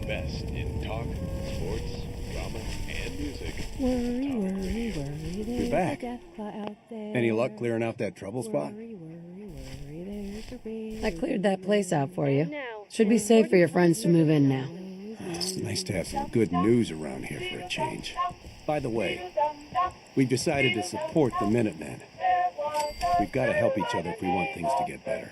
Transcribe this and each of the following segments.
best in talk, sports, drama, and music. Worry, Talk worry, radio. worry, You're there's back. a death out there. Any luck clearing out that trouble spot? Worry, worry, worry, there's a real I cleared that place out for you. Now, Should be safe for your friends to move in now. It's nice to have some good news around here for a change. By the way, we've decided to support the Minutemen. We've got to help each other if we want things to get better.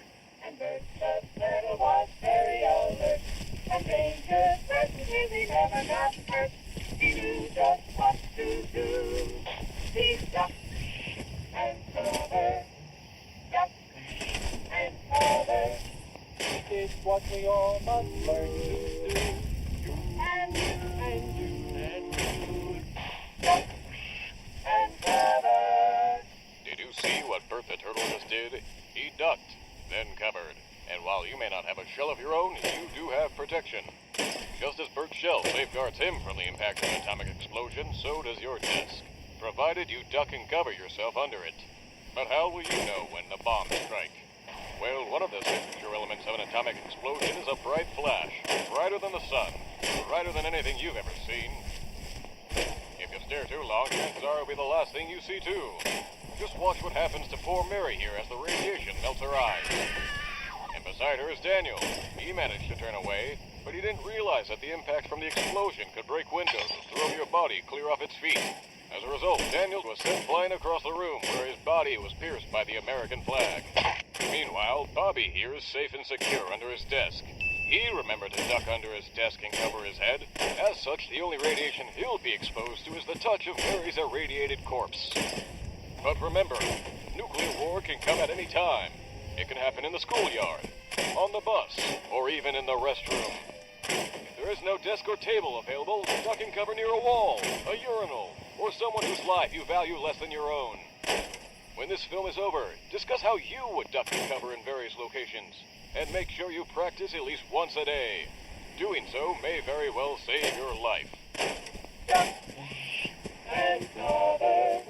It's what we all must learn to do. And you, and you, and you. Duck and cover. Did you see what Bert the Turtle just did? He ducked, then covered. And while you may not have a shell of your own, you do have protection. Just as Bert's shell safeguards him from the impact of an atomic explosion, so does your desk, provided you duck and cover yourself under it. But how will you know when the bombs strike? Well, one of the signature elements of an atomic explosion is a bright flash, brighter than the sun, brighter than anything you've ever seen. If you stare too long, chances are it'll be the last thing you see too. Just watch what happens to poor Mary here as the radiation melts her eyes. And beside her is Daniel. He managed to turn away, but he didn't realize that the impact from the explosion could break windows and throw your body clear off its feet. As a result, Daniel was sent flying across the room where his body was pierced by the American flag. Meanwhile, Bobby here is safe and secure under his desk. He remembered to duck under his desk and cover his head. As such, the only radiation he'll be exposed to is the touch of Mary's irradiated corpse. But remember, nuclear war can come at any time. It can happen in the schoolyard, on the bus, or even in the restroom. If there is no desk or table available, duck and cover near a wall, a urinal, or someone whose life you value less than your own. When this film is over, discuss how you would duck and cover in various locations, and make sure you practice at least once a day. Doing so may very well save your life. Duck and cover.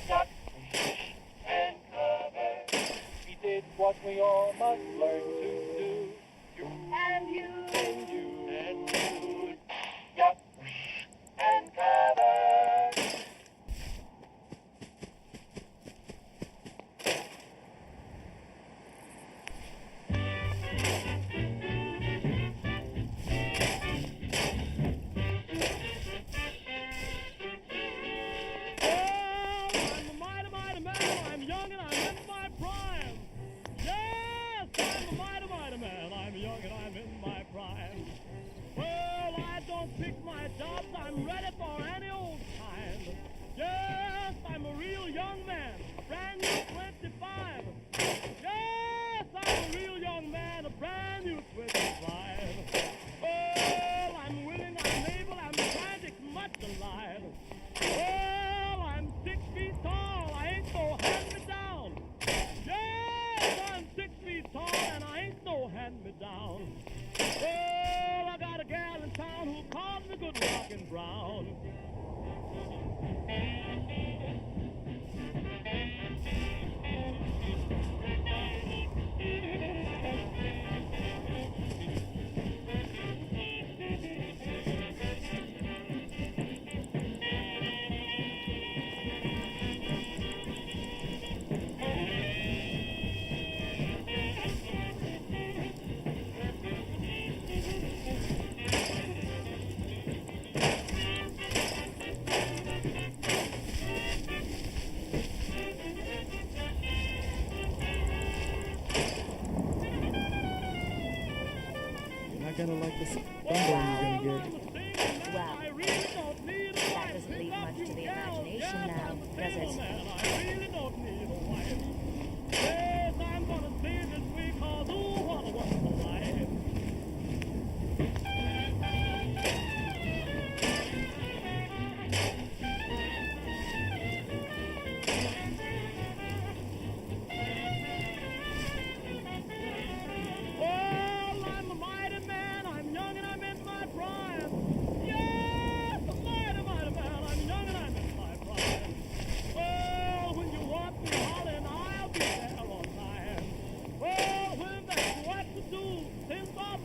Duck and cover. We did what we all must learn to do. You and you and you and you. Duck and cover. I'm ready for any old time. Yes, I'm a real young man, a brand new 25. Yes, I'm a real young man, a brand new 25. Well, I'm willing, I'm able, I'm tragic, much alive. Well, I'm 6 feet tall, I ain't no hand-me-down. Yes, I'm 6 feet tall, and I ain't no hand-me-down. Well, I got a gal in town who calls me good rockin' brown. Gonna like this thunder you're gonna get. Well, that doesn't leave much to the imagination now, does it? I really don't need a wife. Yes, I'm gonna stay this week, cause ooh, what a wonderful life.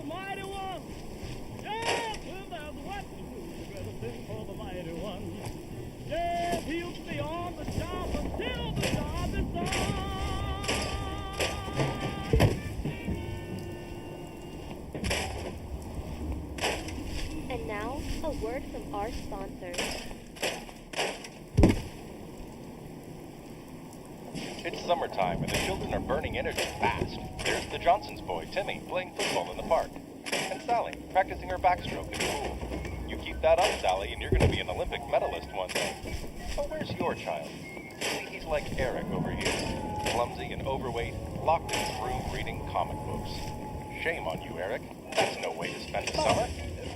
Mighty one. Yes, And now, a word from our sponsors. It's summertime and the children are burning energy fast. There's the Johnson's boy, Timmy, playing football in the park. And Sally, practicing her backstroke in the pool. You keep that up, Sally, and you're going to be an Olympic medalist one day. But where's your child? See, he's like Eric over here. Clumsy and overweight, locked in his room reading comic books. Shame on you, Eric. That's no way to spend the summer.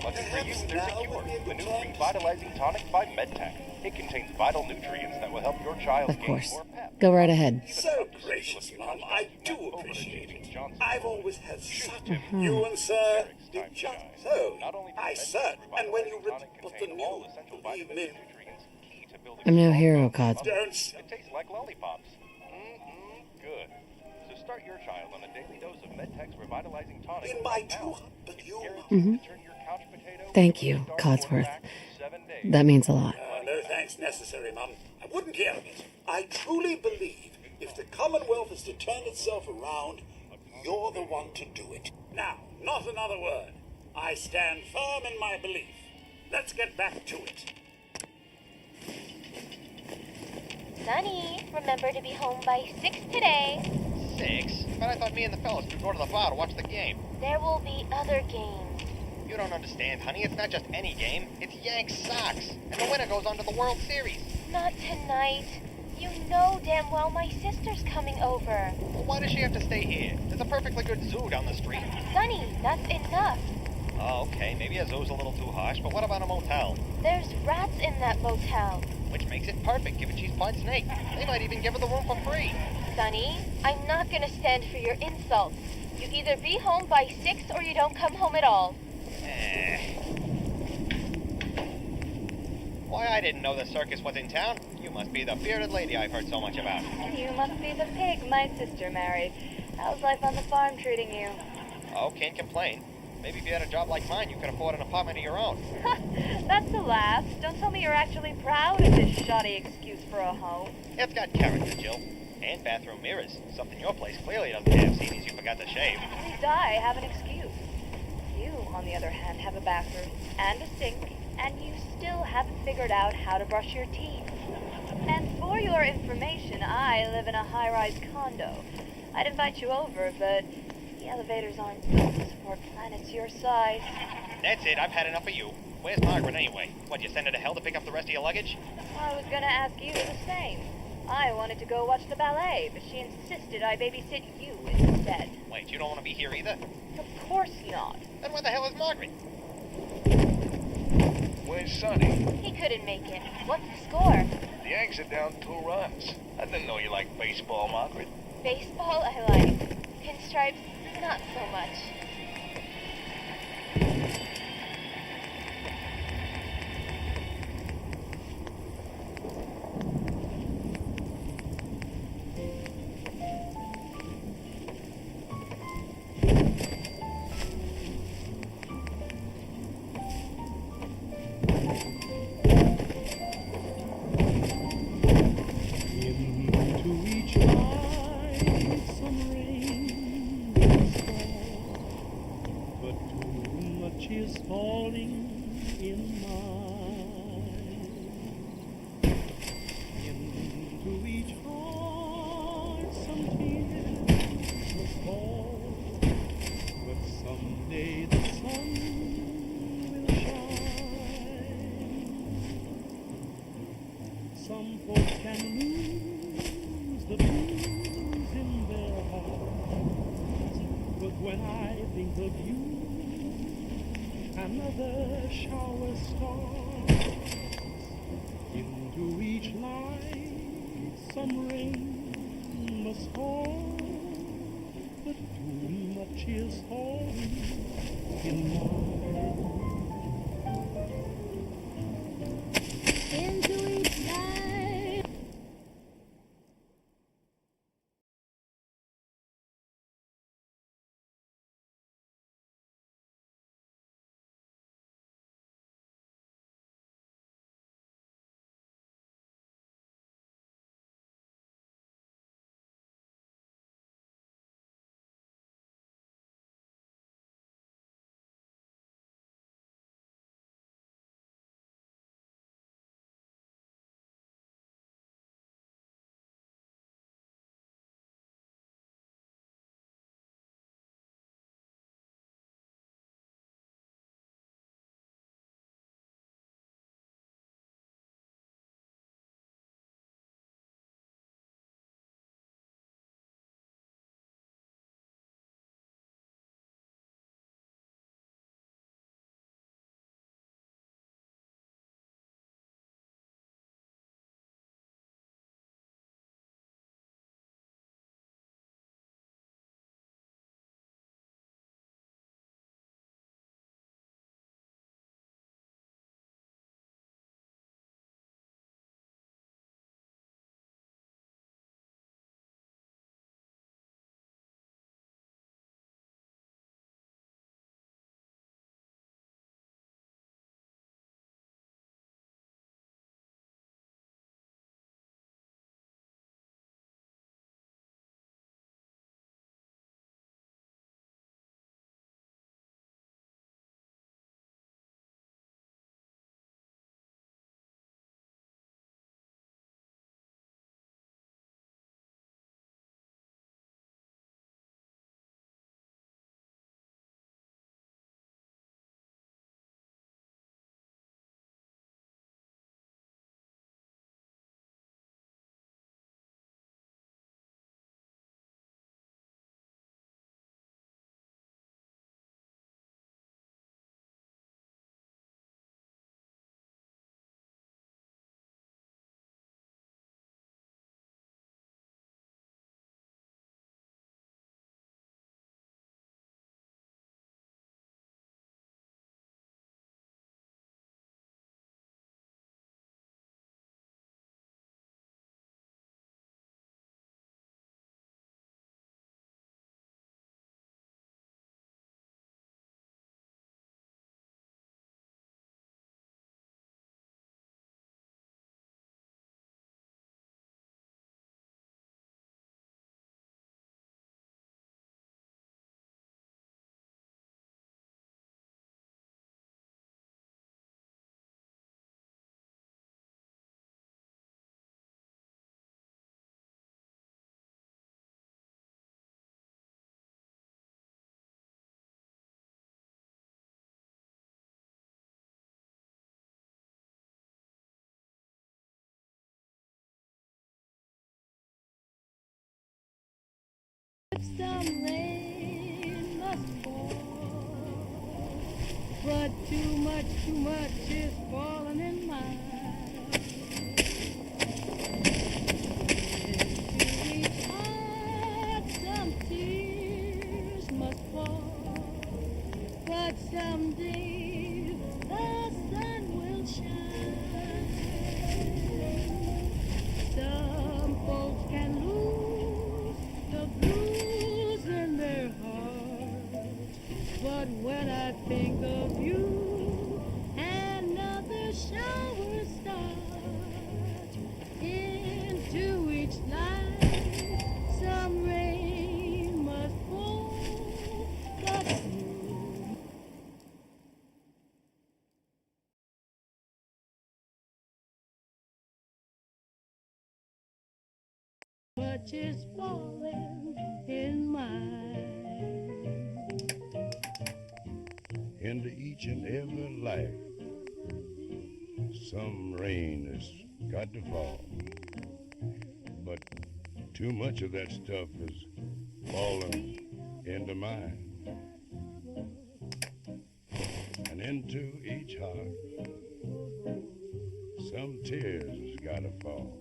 Lucky for you, there's a cure. The new revitalizing tonic by MedTech. It contains vital nutrients that will help your child Of gain course. more pep. Go right ahead. So gracious, Mom. I do appreciate it. I've always had such... You and Sir Eric's did time to just shine. so. Not only I does said, MedTech and when you revitalizing tonic put the contain all new essential believe vitamins me, and nutrients key to building I'm no strong hero, bones. Cosmo. don't... It tastes like lollipops. Good. So start your child on a daily dose of MedTech's revitalizing tonic In my right now. 200 you... Mhm. To turn your couch potato Thank into a you, star Codsworth. quarterback in 7 days. That means a lot. No thanks necessary, Mum. I wouldn't care of it. I truly believe if the Commonwealth is to turn itself around, you're the one to do it. Now, not another word. I stand firm in my belief. Let's get back to it. Sonny, remember to be home by 6 today. 6? But I thought me and the fellas could go to the bar to watch the game. There will be other games. You don't understand, honey. It's not just any game. It's Yanks Sox. And the winner goes on to the World Series. Not tonight. You know damn well my sister's coming over. Well, why does she have to stay here? There's a perfectly good zoo down the street. Sonny, that's enough. Oh, okay. Maybe a zoo's a little too harsh, but what about a motel? There's rats in that motel. Which makes it perfect, given she's part snake. They might even give her the room for free. Sonny, I'm not gonna stand for your insults. You either be home by 6 or you don't come home at all. Why, I didn't know the circus was in town. You must be the bearded lady I've heard so much about. You must be the pig my sister married. How's life on the farm treating you? Oh, can't complain. Maybe if you had a job like mine, you could afford an apartment of your own. That's a laugh. Don't tell me you're actually proud of this shoddy excuse for a home. It's got character, Jill. And bathroom mirrors. Something your place clearly doesn't have, seeing as you forgot to shave. At least I have an excuse. You, on the other hand, have a bathroom and a sink, and you still haven't figured out how to brush your teeth. And for your information, I live in a high-rise condo. I'd invite you over, but the elevators aren't built to support planets your size. That's it, I've had enough of you. Where's Margaret anyway? What, you send her to hell to pick up the rest of your luggage? I was gonna ask you the same. I wanted to go watch the ballet, but she insisted I babysit you instead. Wait, you don't want to be here either? Of course not. Then where the hell is Margaret? Where's Sonny? He couldn't make it. What's the score? The Yanks are down 2 runs. I didn't know you liked baseball, Margaret. Baseball, I like. Pinstripes, not so much. Into each eye some rain will fall, but too much is falling in mine. Into each heart some tears must fall, but someday the sun will shine. Some folks can lose the blues in their hearts, but when I think of you, another shower starts. Into each light some rain must fall, but too much is falling in mine. some rain must fall. But too much is falling in my into each heart some tears must fall. But someday the sun will shine. Some folks can lose the blues in their hearts. But when I think of you, another shower starts. Into each life some rain must fall. But much is falling in mine. Into each and every life, some rain has got to fall. But too much of that stuff is falling into mine. And into each heart, some tears has got to fall.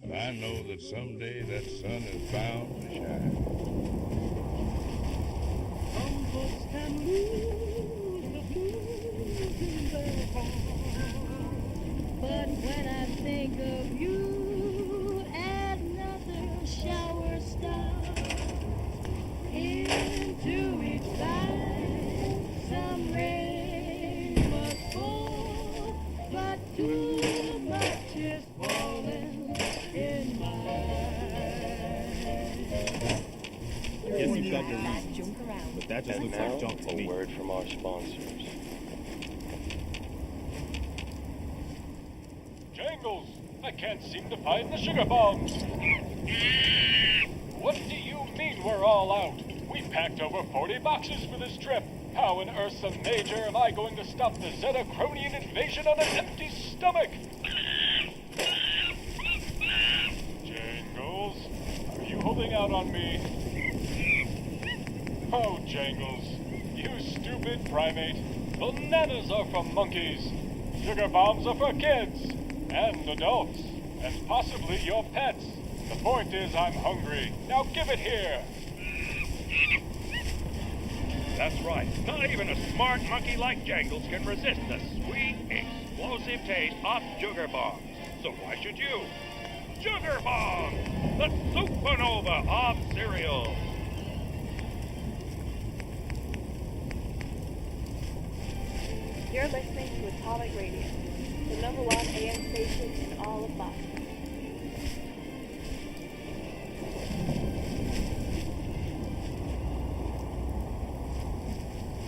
But I know that someday that sun is bound to shine. Some folks can lose the blues in their heart. But when I think of you, another shower starts. Into each life, some rain must fall. But too much is falling in Yes, you've got your reasons, but that just And looks now, like junk to a me. word from our sponsors. Jangles! I can't seem to find the sugar bombs. What do you mean we're all out? We packed over 40 boxes for this trip. How in Ursa Major am I going to stop the Zetacronian invasion on an empty stomach? Jangles, are you holding out on me? Oh, Jangles, you stupid primate. Bananas are for monkeys. Sugar bombs are for kids. And adults. And possibly your pets. The point is I'm hungry. Now give it here. That's right. Not even a smart monkey like Jangles can resist the sweet, explosive taste of sugar bombs. So why should you? Sugar bombs! The supernova of cereal! You're listening to Atomic Radio, the #1 AM station in all of Boston.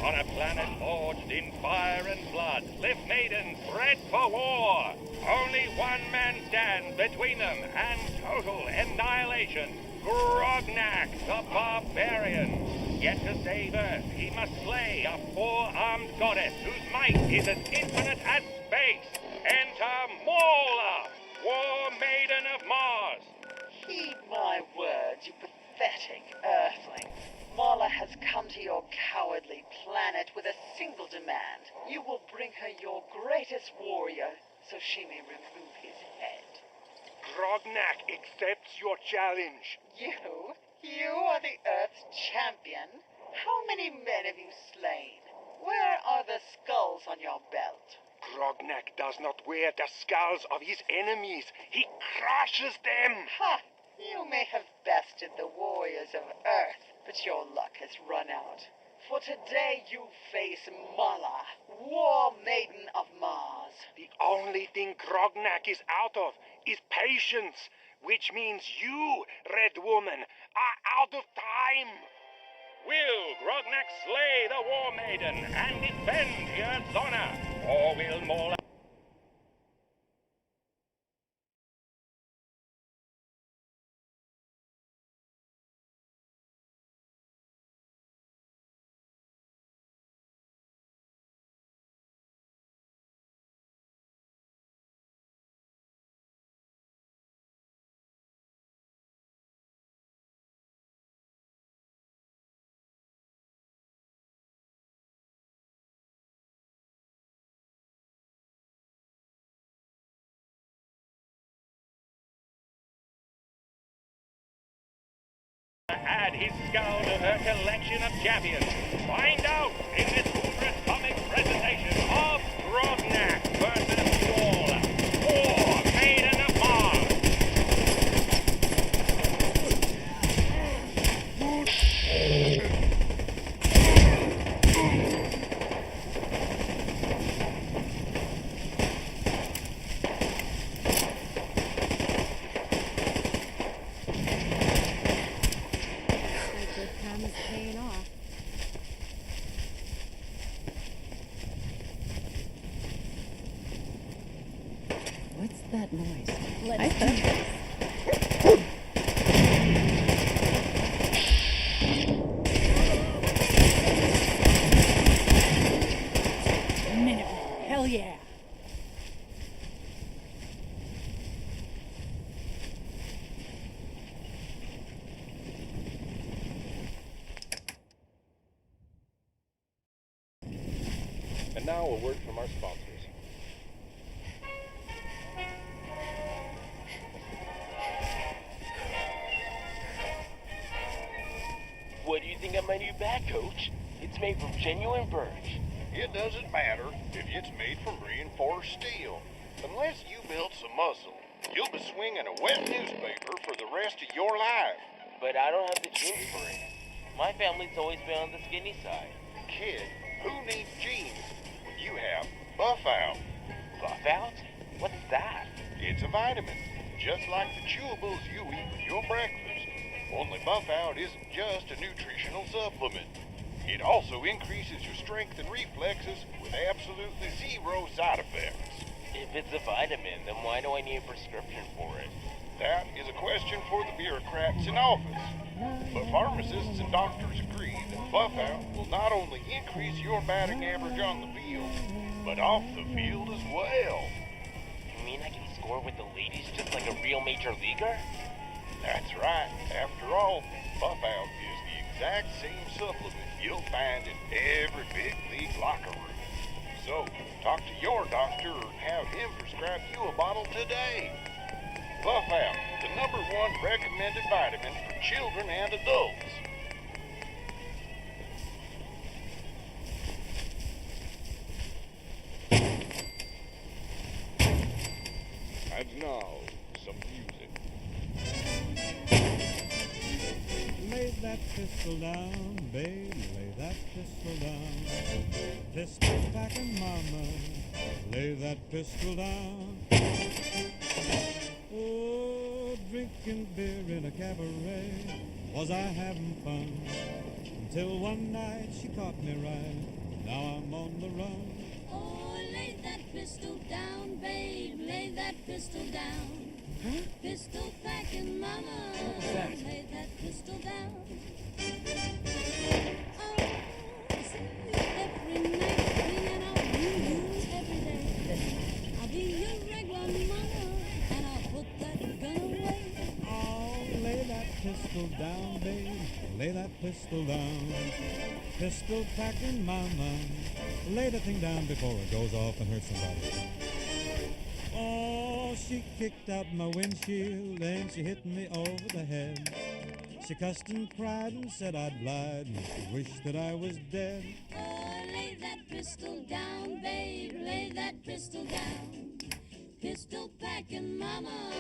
On a planet forged in fire and blood, live maidens bred for war. Only one man stands between them and total annihilation. Grognak, the barbarian. Yet to save Earth, he must slay a four-armed goddess whose might is as infinite as space. Enter Mola, War Maiden of Mars. Heed my words, you pathetic earthling. Marla has come to your cowardly planet with a single demand. You will bring her your greatest warrior, so she may remove his head. Grognak accepts your challenge. You are the Earth's champion. How many men have you slain? Where are the skulls on your belt? Grognak does not wear the skulls of his enemies. He crushes them. Ha! You may have bested the warriors of Earth, but your luck has run out. For today you face Mala, War Maiden of Mars. The only thing Grognak is out of is patience, which means you, Red Woman, are out of time. Will Grognak slay the War Maiden and defend Earth's honor, or will Mola Add his skull to her collection of champions. Find out in this ultra-comic presentation of Grognak versus Wall. War Maiden of Mars. What's that noise? Let's do this. Minute. Hell yeah. And now a word from our sponsors. What do you think of my new bat, Coach? It's made from genuine birch. It doesn't matter if it's made from reinforced steel. Unless you build some muscle, you'll be swinging a wet newspaper for the rest of your life. But I don't have the genes for it. My family's always been on the skinny side. Kid, who needs jeans when you have Buff Out? Buff Out? What's that? It's a vitamin, just like the chewables you eat with your breakfast. Only Buff Out isn't just a nutritional supplement. It also increases your strength and reflexes with absolutely zero side effects. If it's a vitamin, then why do I need a prescription for it? That is a question for the bureaucrats in office. But pharmacists and doctors agree that Buff Out will not only increase your batting average on the field, but off the field as well. You mean I can score with the ladies just like a real major leaguer? That's right. After all, Buff Out is the exact same supplement you'll find in every big league locker room. So, talk to your doctor or have him prescribe you a bottle today. Buff Out, the #1 recommended vitamin for children and adults. And now, some music. Lay that pistol down, babe, lay that pistol down. Pistol packing mama, lay that pistol down. Oh, drinking beer in a cabaret, was I having fun? Until one night she caught me right, now I'm on the run. Oh, lay that pistol down, babe, lay that pistol down. Huh? Pistol packing mama, lay that pistol down. Oh, see you every night, and I'll use every day. I'll be your regular mama, and I'll put that gun away. Oh, lay that pistol down, babe, lay that pistol down. Pistol packing mama, lay the thing down before it goes off and hurts somebody. Oh, she kicked out my windshield and she hit me over the head. She cussed and cried and said I'd lied and she wished that I was dead. Oh, lay that pistol down, babe, lay that pistol down. Pistol packing mama,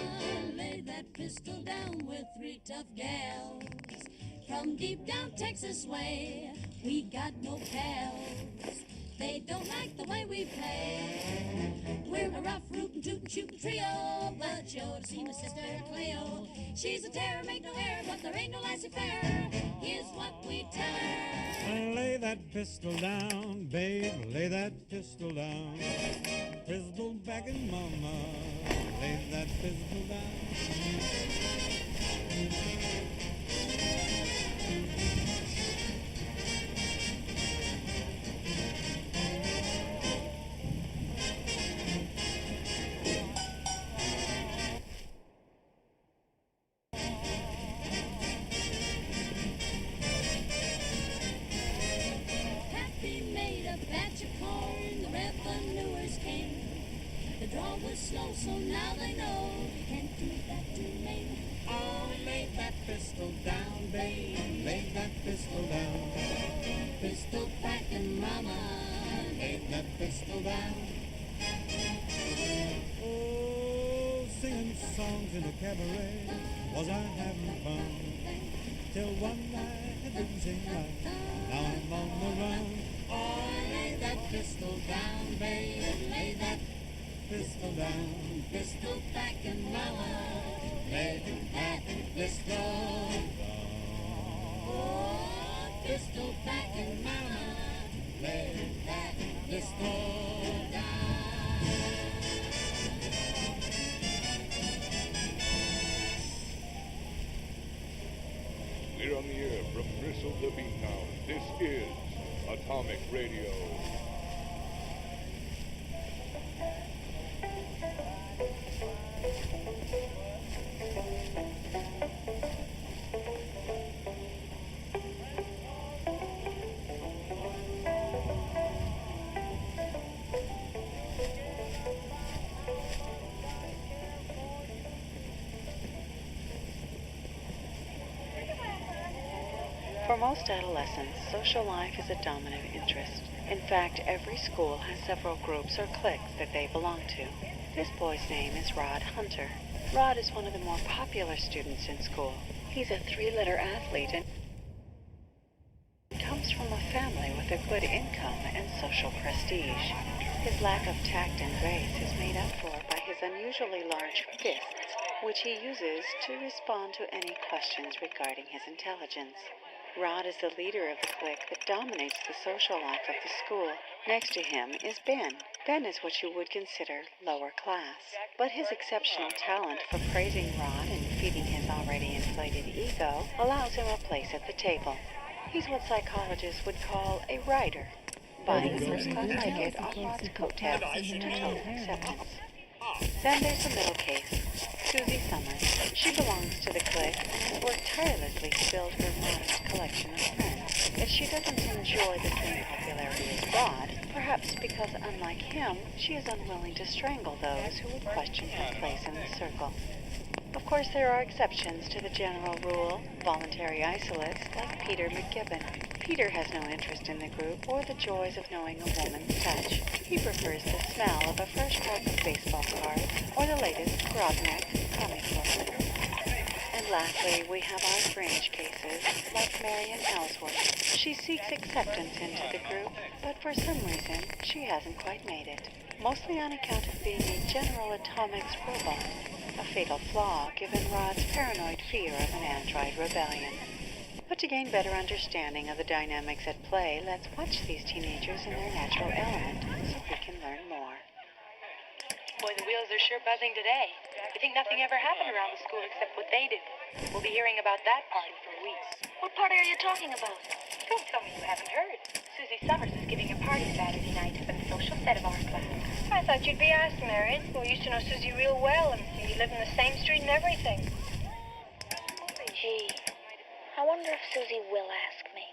lay that pistol down with 3 tough gals. From deep down Texas way, we got no pals. They don't like the way we play. We're a rough, rootin', tootin', shootin' trio. But you ought to see my sister Cleo. She's a terror, make no error, but there ain't no laissez-faire. Here's what we tell her. Lay that pistol down, babe, lay that pistol down. Pistol packing mama, lay that pistol down. Slow, so now they know you can't do that to me. Oh, lay that pistol down, babe, lay that pistol down. Pistol packing mama, lay that pistol down. Oh, singing songs in a cabaret, was I having fun? Till one night it didn't seem right, now I'm on the run. Oh, lay that pistol down, babe, lay that Pistol down, pistol packing mama, lay that pistol down. Oh, pistol packing mama, lay that pistol down. We're on the air from Bristle to Beantown. This is Atomic Radio. For most adolescents, social life is a dominant interest. In fact, every school has several groups or cliques that they belong to. This boy's name is Rod Hunter. Rod is one of the more popular students in school. He's a three-letter athlete and comes from a family with a good income and social prestige. His lack of tact and grace is made up for by his unusually large fists, which he uses to respond to any questions regarding his intelligence. Rod is the leader of the clique that dominates the social life of the school. Next to him is Ben. Ben is what you would consider lower class, but his exceptional talent for praising Rod and feeding his already inflated ego allows him a place at the table. He's what psychologists would call a rider, buying a first-class ticket on Rod's coattails to total acceptance. Then there's the middle case, Susie Summers. She belongs to the clique and has worked tirelessly to build her modest collection of friends. Yet she doesn't enjoy the same popularity as Rod, perhaps because, unlike him, she is unwilling to strangle those who would question her place in the circle. Of course, there are exceptions to the general rule, voluntary isolates like Peter McGibbon. Peter has no interest in the group or the joys of knowing a woman's touch. He prefers the smell of a fresh pack of baseball cards or the latest Grogneck comic book. And lastly, we have our fringe cases, like Marion Ellsworth. She seeks acceptance into the group, but for some reason, she hasn't quite made it. Mostly on account of being a General Atomics robot, a fatal flaw given Rod's paranoid fear of an android rebellion. But to gain better understanding of the dynamics at play, let's watch these teenagers in their natural element so we can learn more. Boy, the wheels are sure buzzing today. I think nothing ever happened around the school except what they did. We'll be hearing about that party for weeks. What party are you talking about? Don't tell me you haven't heard. Susie Summers is giving a party Saturday night for the social set of our class. I thought you'd be asked, Marion. We used to know Susie real well, and you live in the same street and everything. Gee, I wonder if Susie will ask me.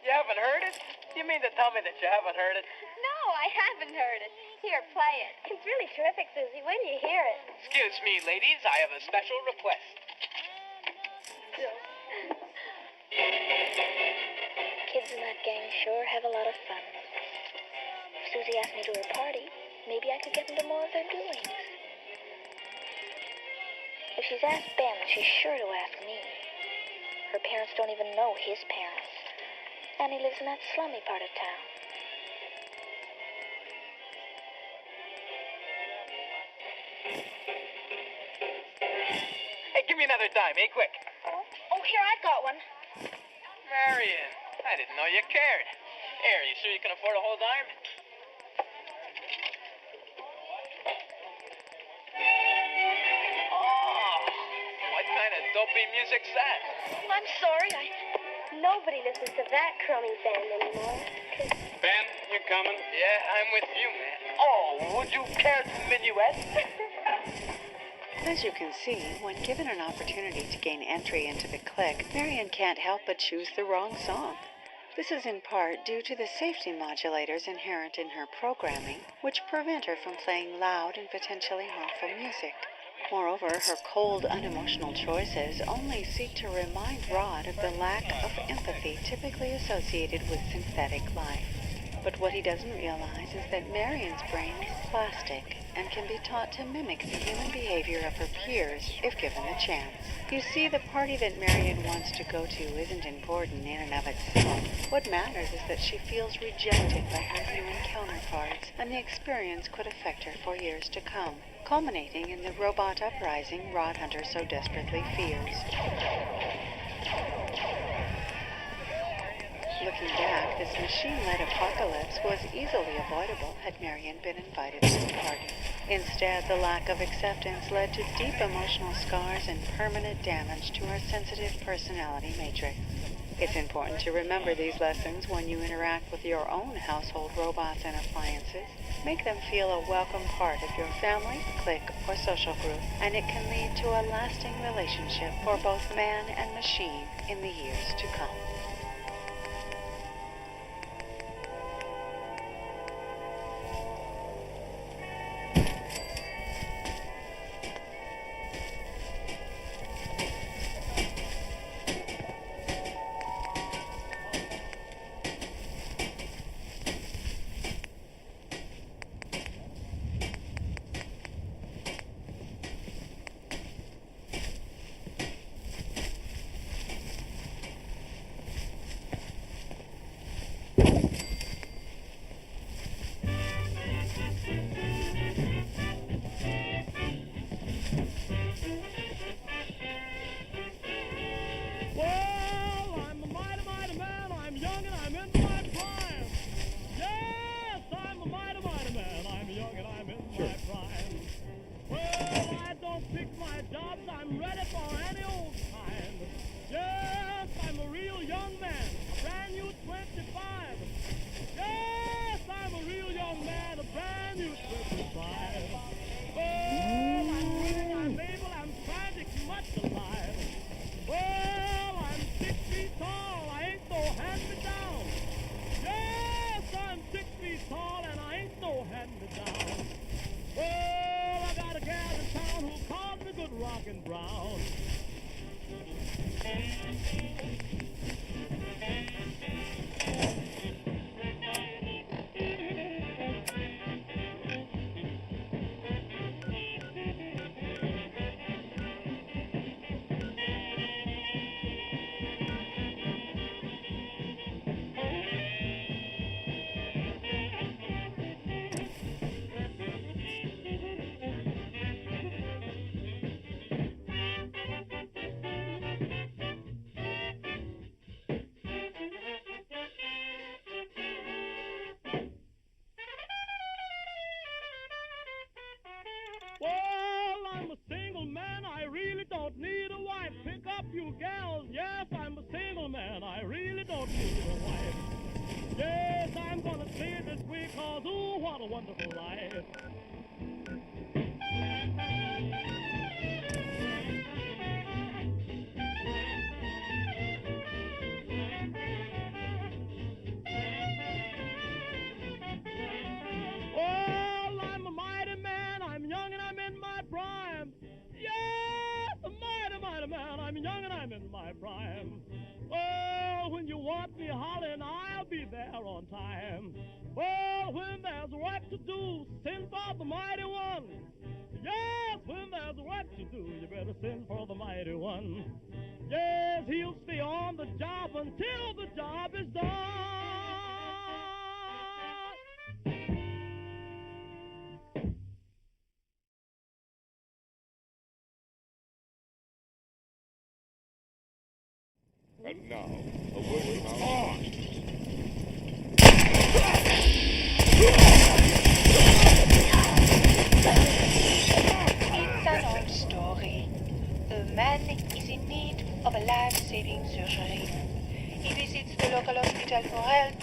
You haven't heard it? You mean to tell me that you haven't heard it? No, I haven't heard it. Here, play it. It's really terrific, Susie. Wait till you hear it. Excuse me, ladies. I have a special request. Kids in that gang sure have a lot of fun. If Susie asked me to her party, maybe I could get into more of their doings. If she's asked Ben, she's sure to ask me. Her parents don't even know his parents. And he lives in that slummy part of town. Hey, give me another dime, eh? Quick. Oh, here, I've got one. Marion, I didn't know you cared. Here, you sure you can afford a whole dime? Oh, what kind of dopey music's that? I'm sorry, nobody listens to that crummy band anymore. Ben, you coming? Yeah, I'm with you, man. Oh, would you care to minuet? As you can see, when given an opportunity to gain entry into the clique, Marion can't help but choose the wrong song. This is in part due to the safety modulators inherent in her programming, which prevent her from playing loud and potentially harmful music. Moreover, her cold, unemotional choices only seek to remind Rod of the lack of empathy typically associated with synthetic life. But what he doesn't realize is that Marion's brain is plastic and can be taught to mimic the human behavior of her peers if given the chance. You see, the party that Marion wants to go to isn't important in and of itself. What matters is that she feels rejected by her human counterparts, and the experience could affect her for years to come, culminating in the robot uprising Rod Hunter so desperately fears. Looking back, this machine-led apocalypse was easily avoidable had Marion been invited to the party. Instead, the lack of acceptance led to deep emotional scars and permanent damage to her sensitive personality matrix. It's important to remember these lessons when you interact with your own household robots and appliances. Make them feel a welcome part of your family, clique, or social group, and it can lead to a lasting relationship for both man and machine in the years to come. And now, a word from our It's an old story. A man is in need of a life-saving surgery. He visits the local hospital for help,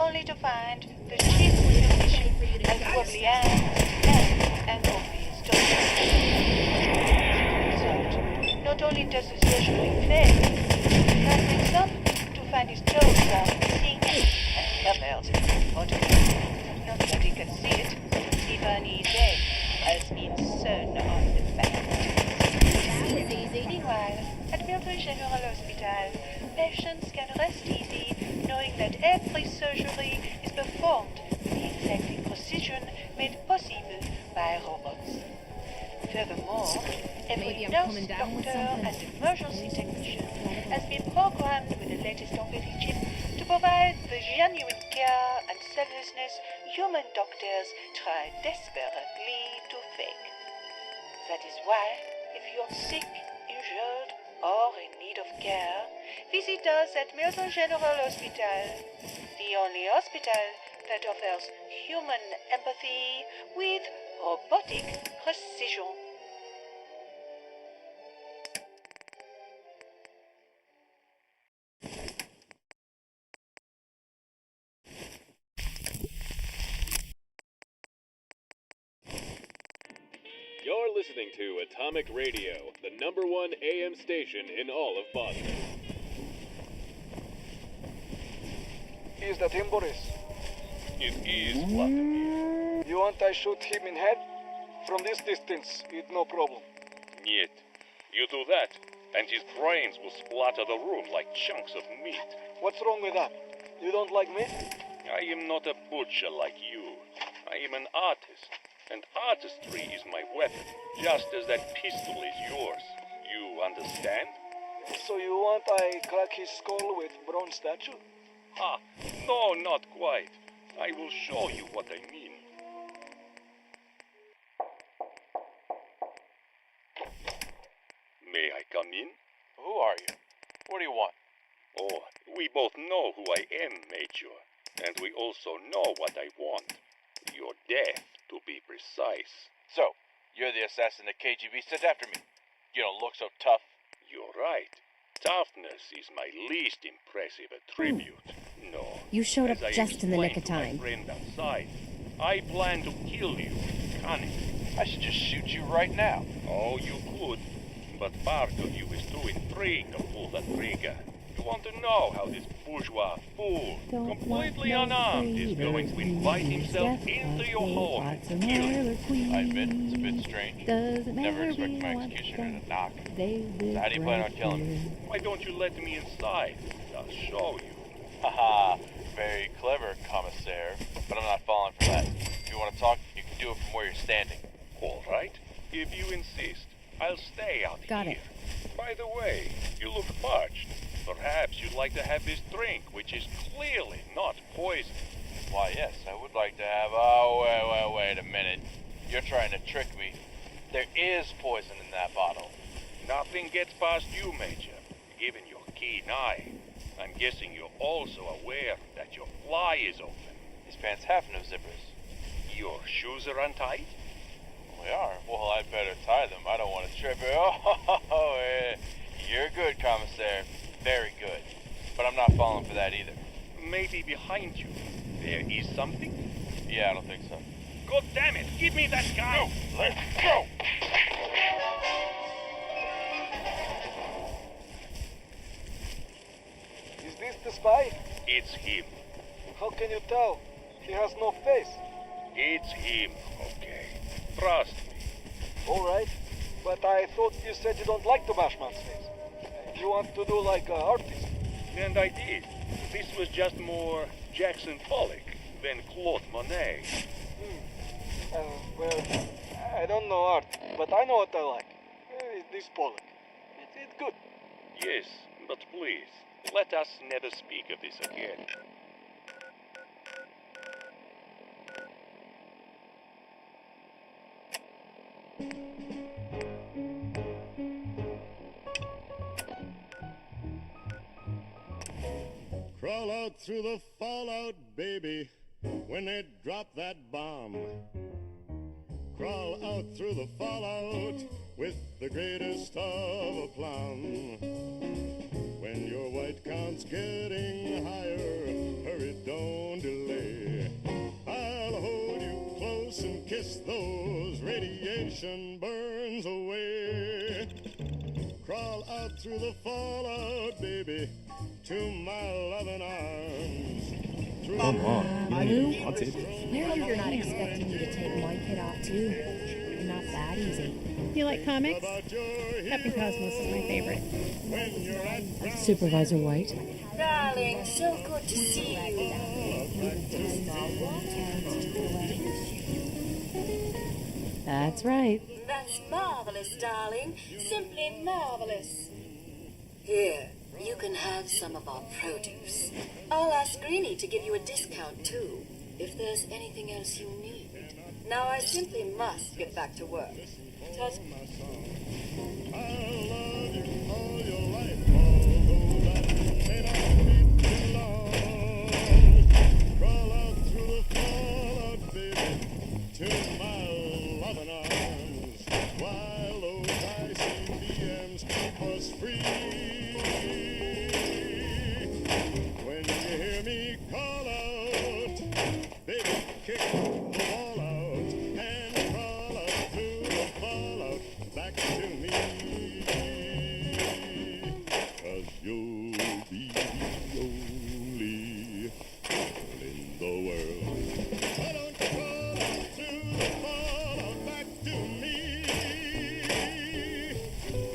only to find the chief physician has wobbly hands and an obvious doctor. Not only does the surgery fail, but wakes up to find his toes are missing and covered in photographs. Nobody can see it, even his head has been sewn on the back. that every surgery is performed with the exact precision made possible by robots. Furthermore, every nurse, doctor, and emergency technician has been programmed with the latest orthopedic chip to provide the genuine care and selflessness human doctors try desperately to fake. That is why, if you're sick, injured, or in need of care, visit us at Milton General Hospital, the only hospital that offers human empathy with robotic precision. You're listening to Atomic Radio, the #1 AM station in all of Boston. Is that him, Boris? It is Vladimir. You want I shoot him in head? From this distance, it no problem. Нет. You do that, and his brains will splatter the room like chunks of meat. What's wrong with that? You don't like me? I am not a butcher like you. I am an artist, and artistry is my weapon, just as that pistol is yours. You understand? So you want I crack his skull with bronze statue? Ah, no, not quite. I will show you what I mean. May I come in? Who are you? What do you want? Oh, we both know who I am, Major. And we also know what I want. Your death, to be precise. So, you're the assassin the KGB sent after me. You don't look so tough. You're right. Toughness is my least impressive attribute. No. You showed up as I just in the nick of explained to time. my friend outside, I plan to kill you. Cunning. I should just shoot you right now. Oh, you could. But part of you is too intrigued to pull the trigger. You want to know how this bourgeois fool, completely unarmed, is going to invite himself into your home and kill you. I admit, it's a bit strange. Never expected my executioner to knock. So how do you plan on killing me? Why don't you let me inside? I'll show you. Haha, very clever, commissaire. But I'm not falling for that. If you want to talk, you can do it from where you're standing. All right, if you insist. I'll stay out here. Got it. By the way, you look parched. Perhaps you'd like to have this drink, which is clearly not poison. Why, yes, I would like to have... Oh, wait a minute. You're trying to trick me. There is poison in that bottle. Nothing gets past you, Major, given your keen eye. I'm guessing you're also aware that your fly is open. These pants have no zippers. Your shoes are untied? They are. Well, I'd better tie them. I don't want to trip. Oh, yeah. You're good, commissaire. Very good. But I'm not falling for that either. Maybe behind you there is something? Yeah, I don't think so. God damn it! Give me that guy! No, let's go! Is this the spy? It's him. How can you tell? He has no face. It's him, okay. Trust me. All right. But I thought you said you don't like to bash man's face. You want to do like an artist. And I did. This was just more Jackson Pollock than Claude Monet. Well, I don't know art, but I know what I like. This Pollock. It's good. Yes, but please, let us never speak of this again. Crawl out through the fallout, baby, when they drop that bomb. Crawl out through the fallout with the greatest of aplomb. When your white count's getting higher, hurry, don't delay. I'll hold you close and kiss those radiation burns away. Crawl out through the fallout, baby, to my loving arms. Come on, you Where you're not expecting me to take my kid off too? Not that easy. You like comics? Captain Cosmos is my favorite. Supervisor White. Darling, so good to see you. That's right. That's marvelous, darling. Simply marvelous. Here, you can have some of our produce. I'll ask Greenie to give you a discount, too, if there's anything else you need. Now I simply must get back to work. Tut. To my loving arms, while those icy DMs keep us free. When you hear me call out, baby, kick the wall out and crawl up through the fallout back to me. 'Cause you'll be the only girl in the world. Why don't you call out through the fallout back to me?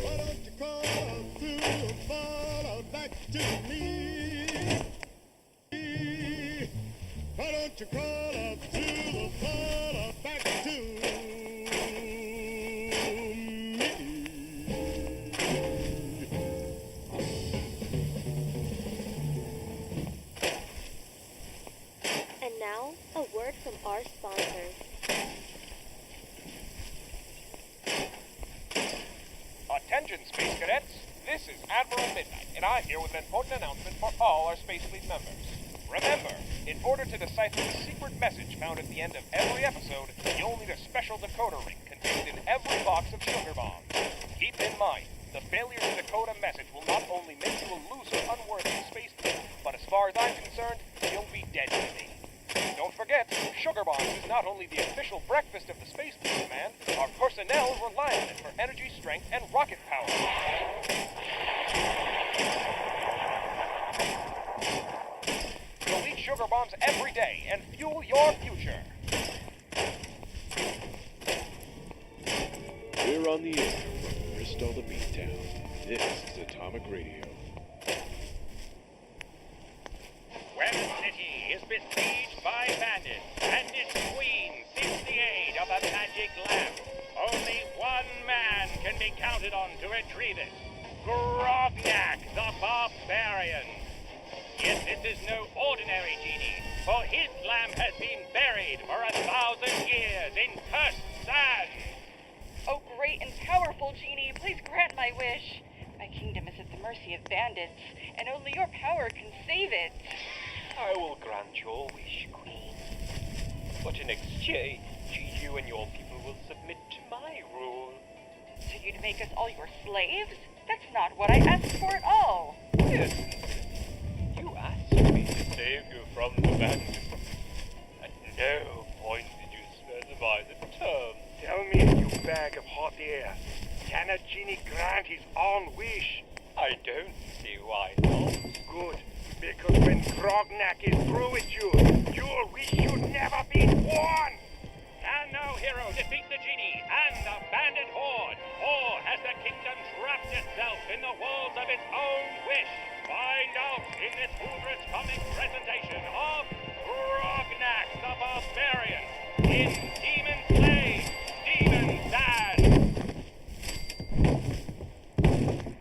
Why don't you call out through the fallout back to me? Why don't you call out through the fallout back to me? And now, a word from our sponsors. Attention, Space Cadets! This is Admiral Midnight, and I'm here with an important announcement for all our Space Fleet members. Remember, in order to decipher the secret message found at the end of every episode, you'll need a special decoder ring contained in every box of sugar bombs. Keep in mind, the failure to decode a message will not only make you a loser unworthy of Space Fleet, but as far as I'm concerned, you'll be dead to me. Don't forget, Sugar Bombs is not only the official breakfast of the Space Fleet Command, our personnel rely on it for energy, strength, and rocket power. So eat Sugar Bombs every day and fuel your future. We're on the air from Bristol to Beantown. This is Atomic Radio. When the city is besieged by bandits and its queen seeks the aid of a magic lamp, only one man can be counted on to retrieve it. Grognak the Barbarian. Yet this is no ordinary genie, for his lamp has been buried for 1,000 years in cursed sand. Oh, great and powerful genie, please grant my wish. My kingdom is at the mercy of bandits, and only your power can save it. I will grant your wish, Queen. But in exchange, you and your people will submit to my rule. So you'd make us all your slaves? That's not what I asked for at all. Yes. You asked me to save you from the bandits. At no point did you specify the term. Tell me, you bag of hot air, can a genie grant his own wish? I don't see why not. Good, because when Grognak is through with you, you'll wish you'd never been born! Can no hero defeat the genie and the bandit horde? Or has the kingdom trapped itself in the walls of its own wish? Find out in this hubris comic presentation of Grognak the Barbarian in Demon Slay, Demon Sad.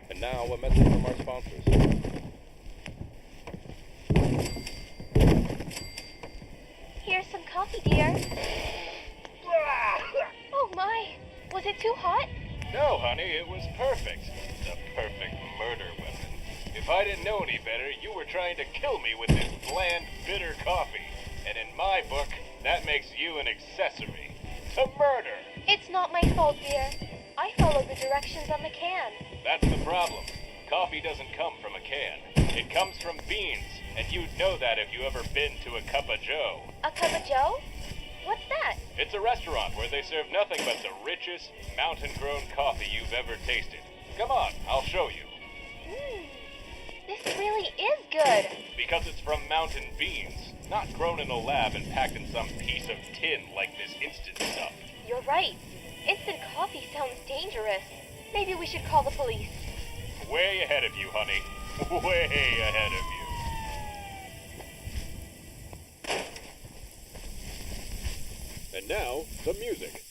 And now a message from our sponsors. Here's some coffee, dear. Oh my! Was it too hot? No, honey, it was perfect. The perfect murder weapon. If I didn't know any better, you were trying to kill me with this bland, bitter coffee. And in my book, that makes you an accessory to murder. It's not my fault, dear. I followed the directions on the can. That's the problem. Coffee doesn't come from a can. It comes from beans, and you'd know that if you ever been to a Cup of Joe. A cup of joe? What's that? It's a restaurant where they serve nothing but the richest, mountain-grown coffee you've ever tasted. Come on, I'll show you. This really is good. Because it's from mountain beans, not grown in a lab and packed in some piece of tin like this instant stuff. You're right. Instant coffee sounds dangerous. Maybe we should call the police. Way ahead of you, honey. Way ahead of you. And now, the music.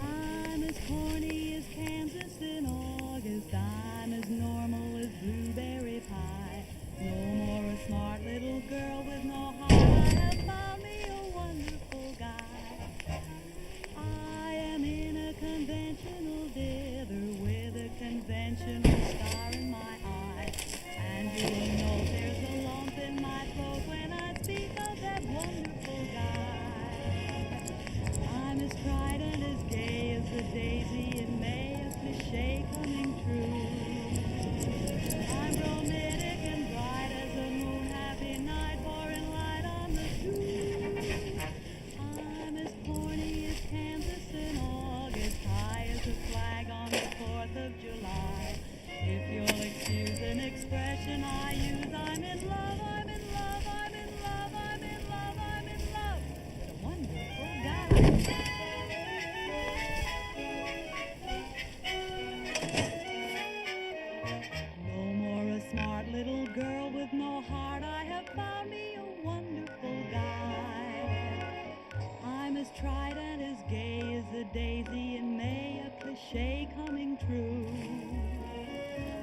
I'm as corny as Kansas in August. I'm as normal as blueberry pie. No more a smart little girl with no heart. I have found me a wonderful guy. I am in a conventional dither with a conventional star in my eye. And you will know there's a lump in my throat when I speak of that wonderful guy. I'm as tried and as gay as a daisy in May, a cliche coming true. I'm romantic and bright as a moon, happy night, pouring light on the street. I'm as corny as Kansas in August, high as a flag on the 4th of July. If you'll excuse an expression I use, I'm in love, I'm in love, I'm in love, I'm in love, I'm in love with a wonderful guy. No more a smart little girl with no heart. I have found me a wonderful guy. I'm as tried and as gay as a daisy in May, a cliche coming true.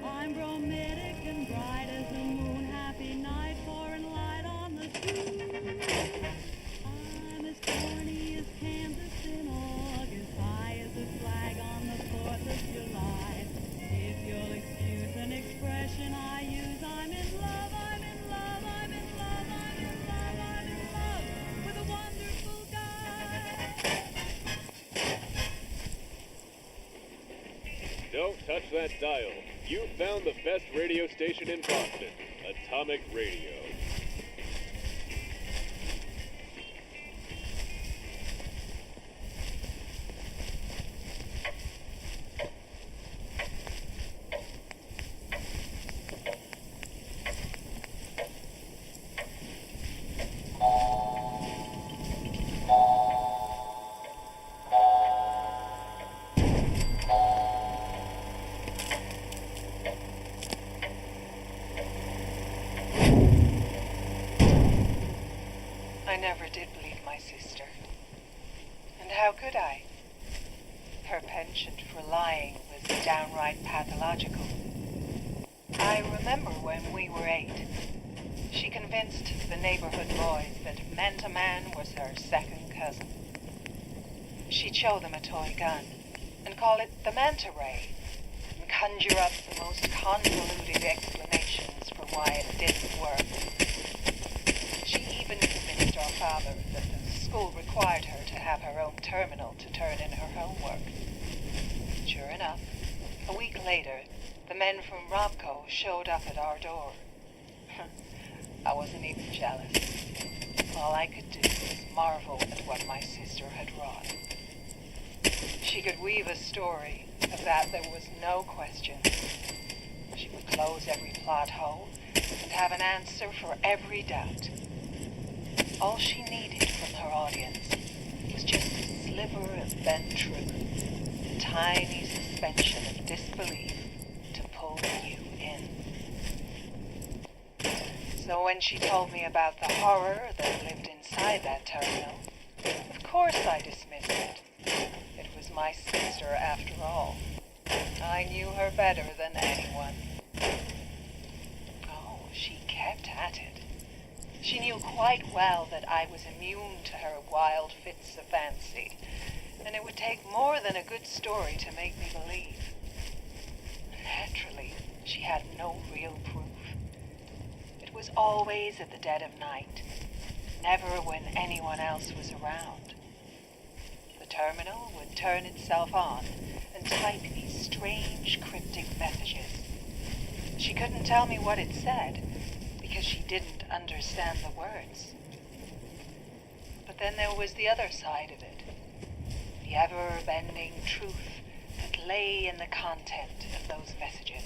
I'm romantic and bright as a moon, happy night, pouring light on the street. I'm as corny as Kansas in August, high as a flag on the 4th of July. If you'll excuse an expression I use, I'm in love, I'm in love, I'm in love, I'm in love, I'm in love with a wonderful guy. Don't touch that dial. You found the best radio station in Boston, Atomic Radio. I never did believe my sister. And how could I? Her penchant for lying was downright pathological. I remember when we were 8, she convinced the neighborhood boys that Man-to-Man was her second cousin. She'd show them a toy gun and call it the Manta Ray and conjure up the most convoluted explanations for why it didn't work. She even convinced our father that the school required her to have her own terminal to turn in her homework. Sure enough, a week later, the men from Robco showed up at our door. I wasn't even jealous. All I could do was marvel at what my sister had wrought. She could weave a story of that there was no question. She would close every plot hole and have an answer for every doubt. All she needed from her audience was just a sliver of bent truth, a tiny suspension of disbelief to pull you in. So when she told me about the horror that lived inside that terminal, of course I dismissed it. It was my sister after all. I knew her better than anyone. Oh, she kept at it. She knew quite well that I was immune to her wild fits of fancy, and it would take more than a good story to make me believe. Naturally, she had no real proof. It was always at the dead of night, never when anyone else was around. The terminal would turn itself on and type these strange cryptic messages. She couldn't tell me what it said, because she didn't understand the words. But then there was the other side of it, the ever-bending truth that lay in the content of those messages.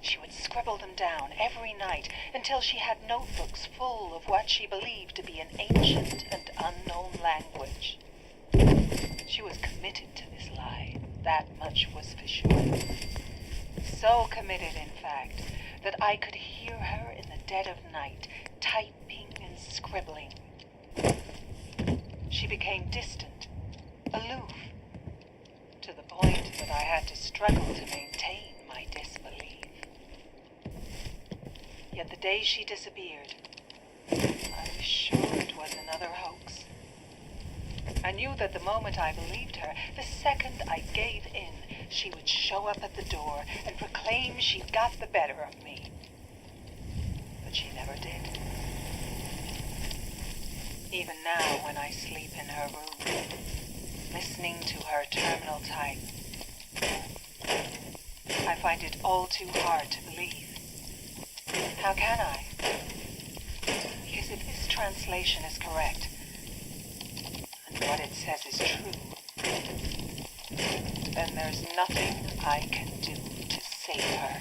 She would scribble them down every night until she had notebooks full of what she believed to be an ancient and unknown language. She was committed to this lie. That much was for sure. So committed, in fact, that I could hear her in the dead of night, typing and scribbling. She became distant, aloof, to the point that I had to struggle to maintain my disbelief. Yet the day she disappeared, I was sure it was another hoax. I knew that the moment I believed her, the second I gave in, she would show up at the door and proclaim she'd got the better of me. But she never did. Even now, when I sleep in her room, listening to her terminal type, I find it all too hard to believe. How can I? Because if this translation is correct, and what it says is true, then there's nothing I can do to save her.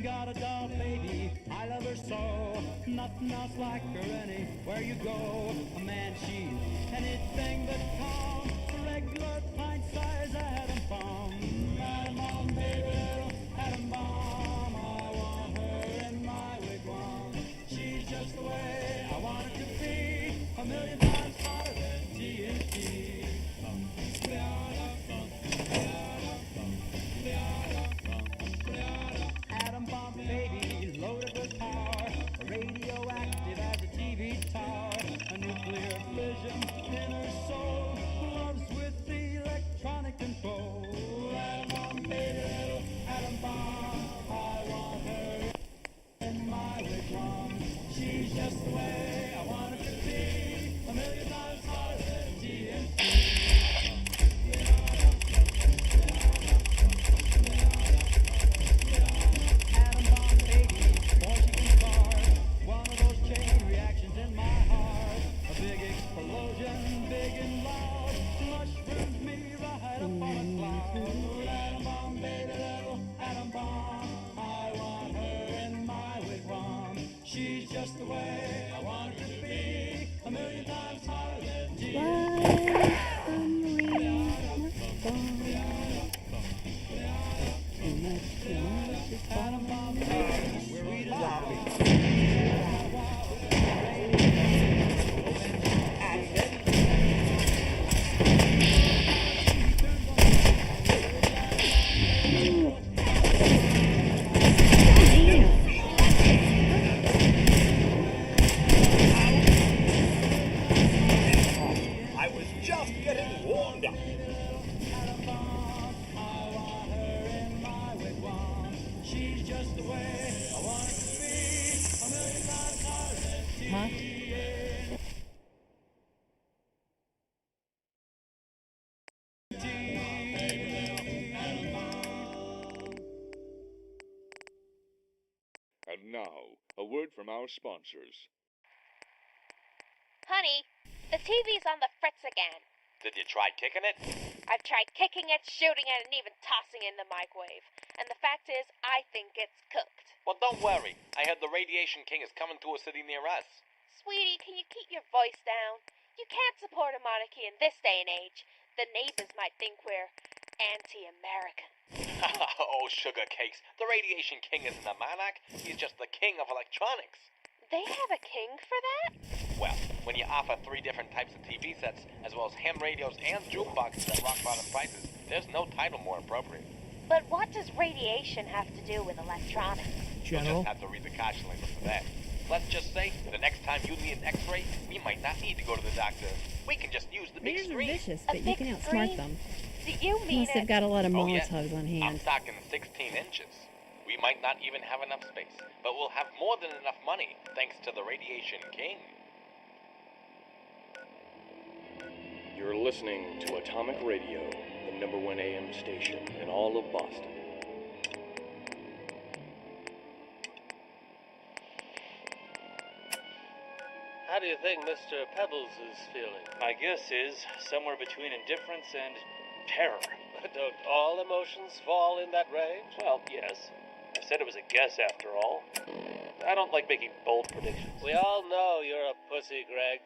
Got a doll baby, I love her so. Nothing else like her anywhere you go. A man, she's anything but calm. A regular pint-sized atom bomb. Atom bomb, baby, little atom bomb. I want her in my wigwam. She's just the way I want her to be. A million times hotter than TNT. Atom bomb baby, loaded with power, radioactive as a TV tower, a nuclear fission in her soul, loves with the electronic control. Atom bomb baby, little atom bomb, I want her in my wigwam. She's just the way I want her to be, a million times hotter than TNT. She's just the way I want her to be, a million times hotter than And now, a word from our sponsors. Honey, the TV's on the fritz again. Did you try kicking it? I've tried kicking it, shooting it, and even tossing it in the microwave. And the fact is, I think it's cooked. Well, don't worry. I heard the Radiation King is coming to a city near us. Sweetie, can you keep your voice down? You can't support a monarchy in this day and age. The neighbors might think we're anti-American. Oh, sugar cakes. The Radiation King isn't a monarch. He's just the king of electronics. They have a king for that? Well, when you offer 3 different types of TV sets, as well as ham radios and jukeboxes at rock-bottom prices, there's no title more appropriate. But what does radiation have to do with electronics? You'll just have to read the caution label for that. Let's just say, the next time you need an x-ray, we might not need to go to the doctor. We can just use the big These are screen. vicious, but you can outsmart them. Do you mean Unless they've got a lot of Molotovs on I'm hand. talking 16 inches. We might not even have enough space, but we'll have more than enough money, thanks to the Radiation King. You're listening to Atomic Radio, the #1 AM station in all of Boston. How do you think Mr. Pebbles is feeling? My guess is somewhere between indifference and terror. Don't all emotions fall in that range? Well, yes. I said it was a guess after all. I don't like making bold predictions. We all know you're a pussy, Greg.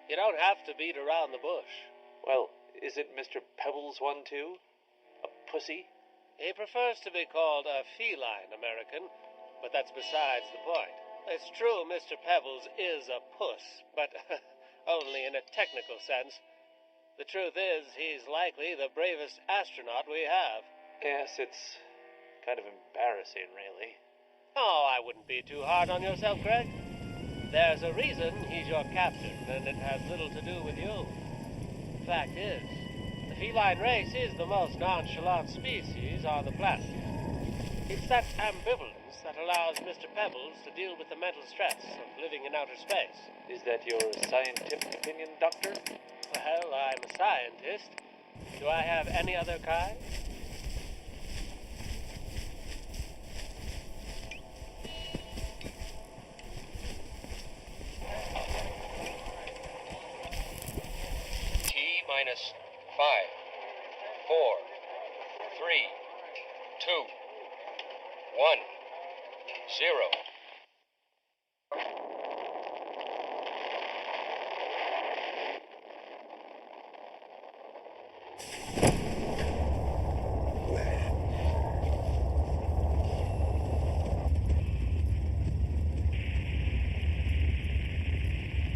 You don't have to beat around the bush. Well, isn't Mr. Pebbles one too? A pussy? He prefers to be called a feline American, but that's besides the point. It's true Mr. Pebbles is a puss, but only in a technical sense. The truth is, he's likely the bravest astronaut we have. Yes, it's kind of embarrassing, really. Oh, I wouldn't be too hard on yourself, Greg. There's a reason he's your captain, and it has little to do with you. Fact is, the feline race is the most nonchalant species on the planet. It's that ambivalence that allows Mr. Pebbles to deal with the mental stress of living in outer space. Is that your scientific opinion, Doctor? Well, I'm a scientist. Do I have any other kind? T-minus 5, 4, 3, 2, 1, 0.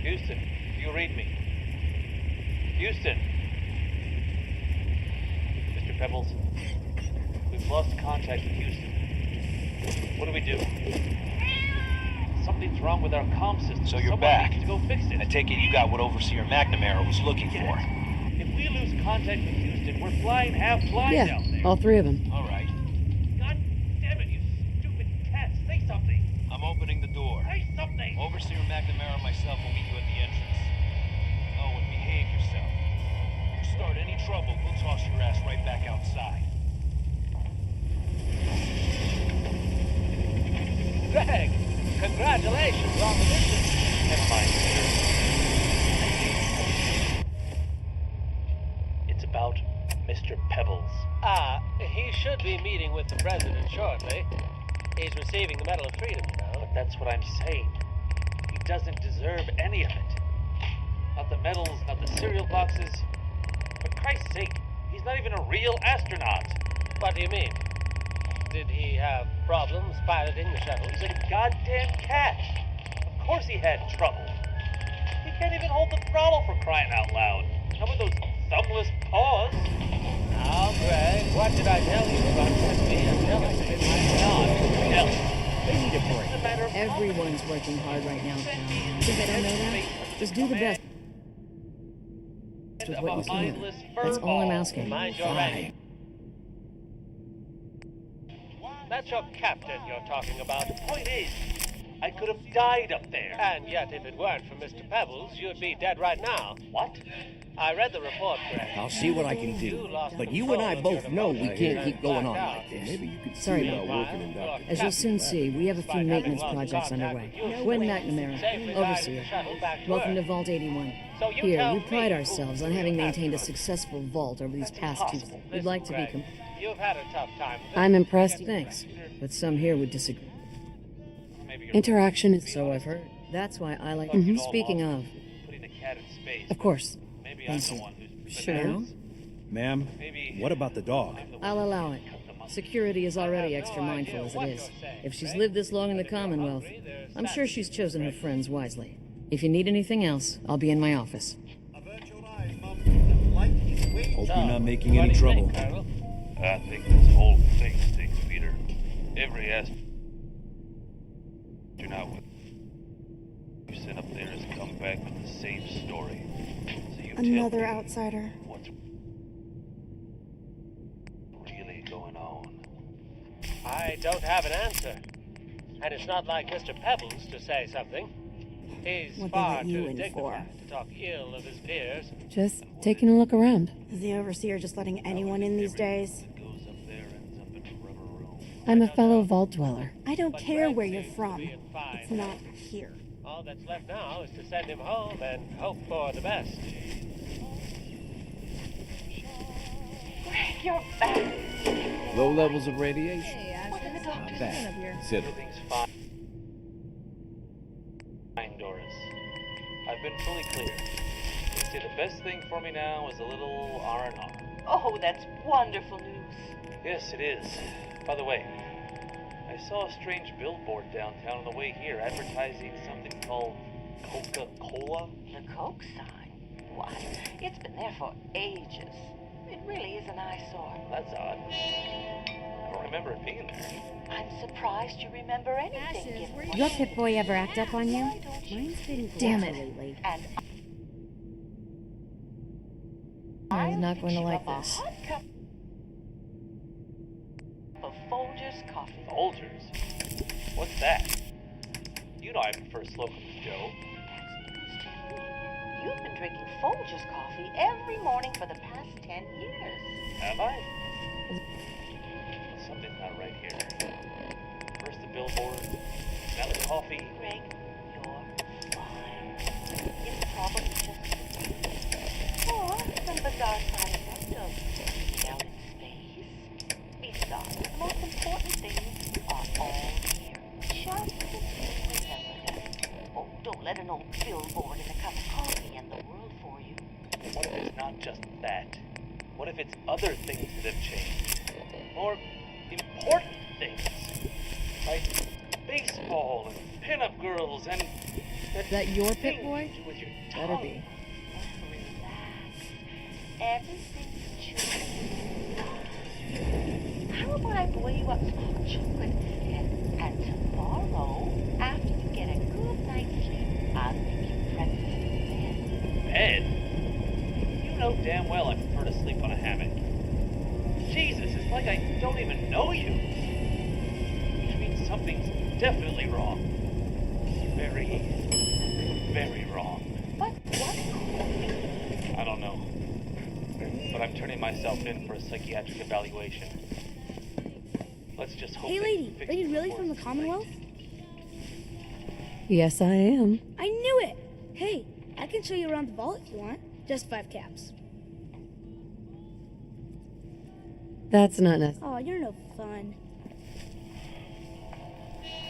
Houston, do you read me? Houston! Mr. Pebbles, we've lost contact with Houston. What do we do? Something's wrong with our comm system. So you're Someone back. needs to go fix it. I take it you got what Overseer McNamara was looking for. If we lose contact with Houston, we're flying half blind out there. all three of them. All right. God damn it, you stupid cat. Say something. I'm opening the door. Say something. Overseer McNamara and myself will meet you at the entrance. Oh, and behave yourself. If you start any trouble, we'll toss your ass right back outside. Greg, congratulations on the mission. Never mind, sir. It's about Mr. Pebbles. He should be meeting with the president shortly. He's receiving the Medal of Freedom, you know. But that's what I'm saying. He doesn't deserve any of it. Not the medals, not the cereal boxes. For Christ's sake, he's not even a real astronaut. What do you mean? Did he have problems piloting the shuttle? He's a goddamn cat. Of course he had trouble. He can't even hold the throttle for crying out loud. Not with those thumbless paws. Now, Greg, what did I tell you about me and jealous? I'm not jealous. They need a break. Everyone's working hard right now, pal. Think I don't know that? Just do the best with what you can. That's all I'm asking. Mind your range. That's your captain you're talking about. The point is, I could have died up there. And yet, if it weren't for Mr. Pebbles, you'd be dead right now. What? I read the report, Greg. I'll see what I can do. But you and I both know we can't keep going on like this. Maybe you could Sorry see about about working in Dr. As you'll soon see, we have a few maintenance projects underway. Gwen McNamara, Overseer. Welcome to Vault 81. Here, we pride ourselves on having maintained a successful vault over these past 2 years. We'd like to be You've had a tough time. I'm impressed, thanks. But some here would disagree. Interaction is... So I've heard. That's why I like... Speaking of... Putting the cat in space. Of course. Maybe I'm the one who's... Sure. Ma'am, what about the dog? I'll allow it. Security is already extra mindful as it is. If she's lived this long in the Commonwealth, I'm sure she's chosen her friends wisely. If you need anything else, I'll be in my office. Hope you're not making any trouble. I think this whole thing stinks, Peter. Every astronaut you sent up there has come back with the same story. So you Another tell me outsider. what's really going on. I don't have an answer. And it's not like Mr. Pebbles to say something. He's What they far let you too in dignified to talk ill of his peers. Just taking a look around. Is the overseer just letting anyone in these days? I'm a fellow vault dweller. I don't care where you're from. It's not here. All that's left now is to send him home and hope for the best. Greg, you're back. Low levels of radiation. Hey, what did the doctor Not say? bad. Consider. Everything's fine, Doris. I've been fully clear. They say the best thing for me now is a little R&R. Oh, that's wonderful news. Yes, it is. By the way, I saw a strange billboard downtown on the way here advertising something called Coca-Cola. The Coke sign? What? It's been there for ages. It really is an eyesore. That's odd. I don't remember it being there. I'm surprised you remember anything. Your Pip-Boy ever act up on you? Mine's been damn it lately. And I'm not going to like this. hot cup of Folgers coffee. Folgers? What's that? You know I prefer Slocum's Joe. You've been drinking Folgers coffee every morning for the past 10 years. Have I? Something's not right here. First the billboard, now the coffee. Greg, you're fine. It's probably just or some bizarre side effect of being out in space. Besides, the most important things are all here. Just remember that. Oh, don't let an old billboard and a cup of coffee end the world for you. What if it's not just that? What if it's other things that have changed? More important things? Like baseball and pinup girls and... Is that your Pip-Boy? With your Better tongue. be. Everything's changing. How about I boil you up some hot chocolate instead? And tomorrow, after you get a good night's sleep, I'll make you breakfast in bed. Bed? You know damn well I prefer to sleep on a hammock. Jesus, it's like I don't even know you. Which means something's definitely wrong. Very, very wrong. But what? I don't know. But I'm turning myself in for a psychiatric evaluation. Let's just hope. Hey, they lady, fix are you the really course from the right. Commonwealth? Yes, I am. I knew it! Hey, I can show you around the vault if you want. Just 5 caps. That's not necessary. Oh, you're no fun.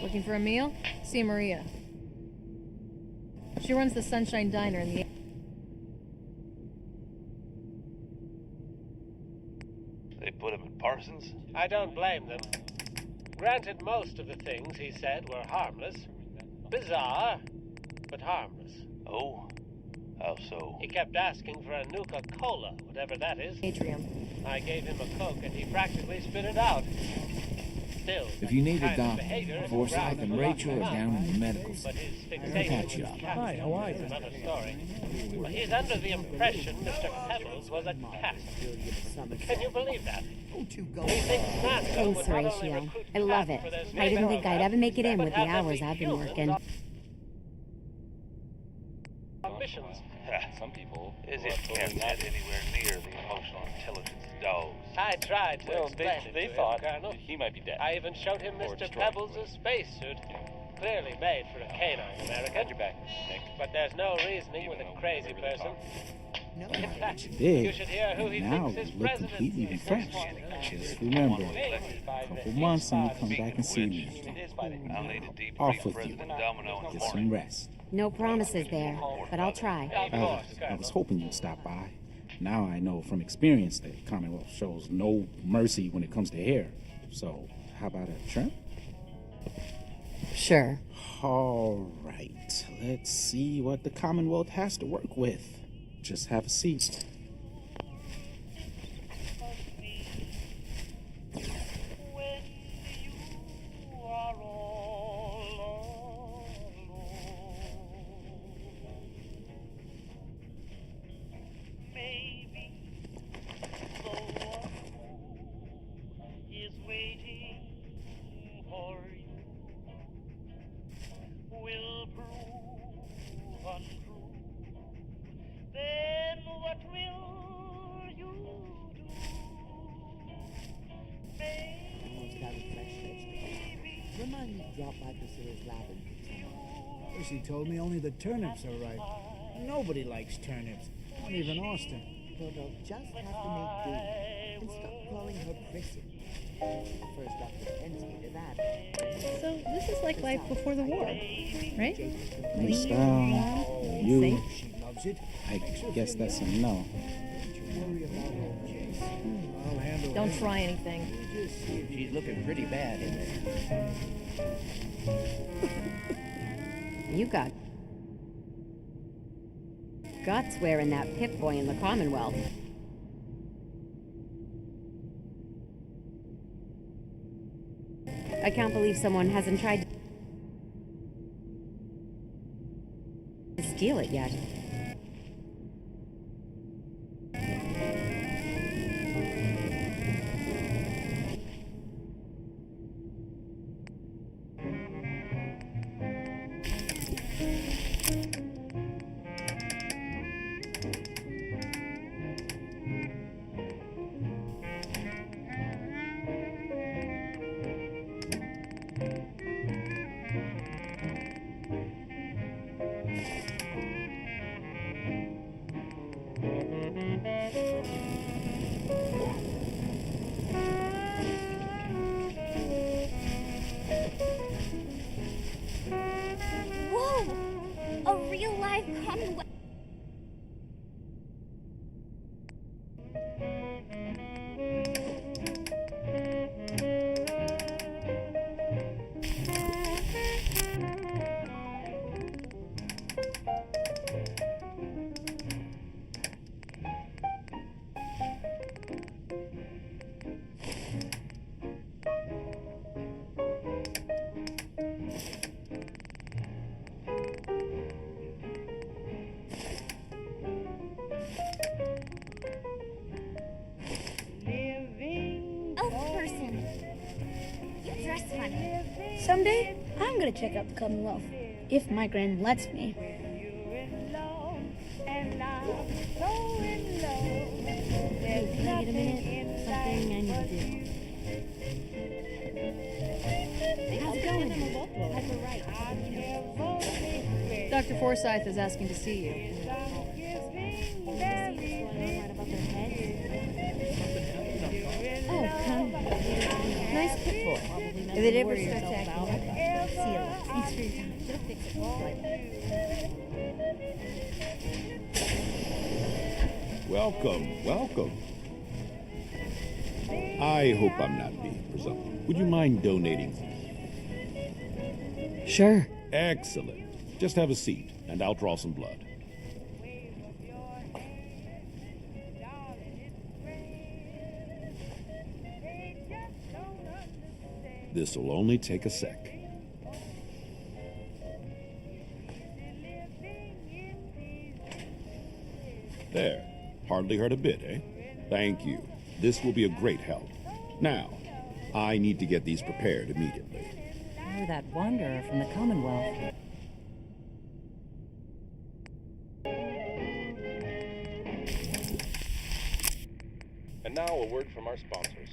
Looking for a meal? See Maria. She runs the Sunshine Diner in the... They put him in Parsons? I don't blame them. Granted, most of the things he said were harmless. Bizarre, but harmless. Oh? How so? He kept asking for a Nuka-Cola, whatever that is. Atrium. I gave him a Coke and he practically spit it out. Still, If you need a kind of doctor, behavior is Forsyth grounds and for Rachel are locking him down up. in the medical But his I'll fixation patch you with up. cats Hi, how are is you? another story. Well, he's under the impression Mr. Pebbles was a cat. Can you believe that? He thinks NASA Thanks, would not only Horatio. recruit I love it. cats for their I space didn't think I'd program, ever make it in but with the have them hours be I've been humans working. on missions. Some people. Is it can't get anywhere near the emotional intelligence of dogs. I tried to Well, explain it they to thought him, Colonel. he might be dead. I even showed him Or Mr. destroyed. Pebbles' spacesuit. Clearly made for a canine American. Got your back, Nick. But there's no reasoning with a crazy person. In fact, you Did. should hear who he Now thinks is you look president. completely refreshed. Just remember, a couple months and you come back and see me. I'll need a deep Off with you. President Domino in the Get some morning. rest. No promises there, but I'll try. I was hoping you'd stop by. Now I know from experience that Commonwealth shows no mercy when it comes to hair. So, how about a trim? Sure. All right. Let's see what the Commonwealth has to work with. Just have a seat. drop by Priscilla's lab and pick some up. She told me only the turnips are right. Nobody likes turnips, not even Austin. Well, they'll just have to make do and stop calling her Prissy. First Dr. Pensky to that. So this is like life before the war, right? My style, you. She loves it. I guess that's a no. I'll handle Don't it. try anything. She's looking pretty bad in there. You got guts wearing that Pip-Boy in the Commonwealth. I can't believe someone hasn't tried to steal it yet. Whoa! A real live Commonwealth. Someday, I'm gonna check out the Commonwealth, if my grand lets me. Hey, can I get a minute? Something I need to do. How's it going? Piper Wright. Dr. Forsyth is asking to see you. Oh, come. Nice pit bull. If it ever starts acting up, see you later. Thanks for your time. She'll fix it all right. Welcome, welcome. I hope I'm not being presumptuous. Would you mind donating? Sure. Excellent. Just have a seat, and I'll draw some blood. This'll only take a sec. There. Hardly hurt a bit, eh? Thank you. This will be a great help. Now, I need to get these prepared immediately. Oh, that wanderer from the Commonwealth. And now a word from our sponsors.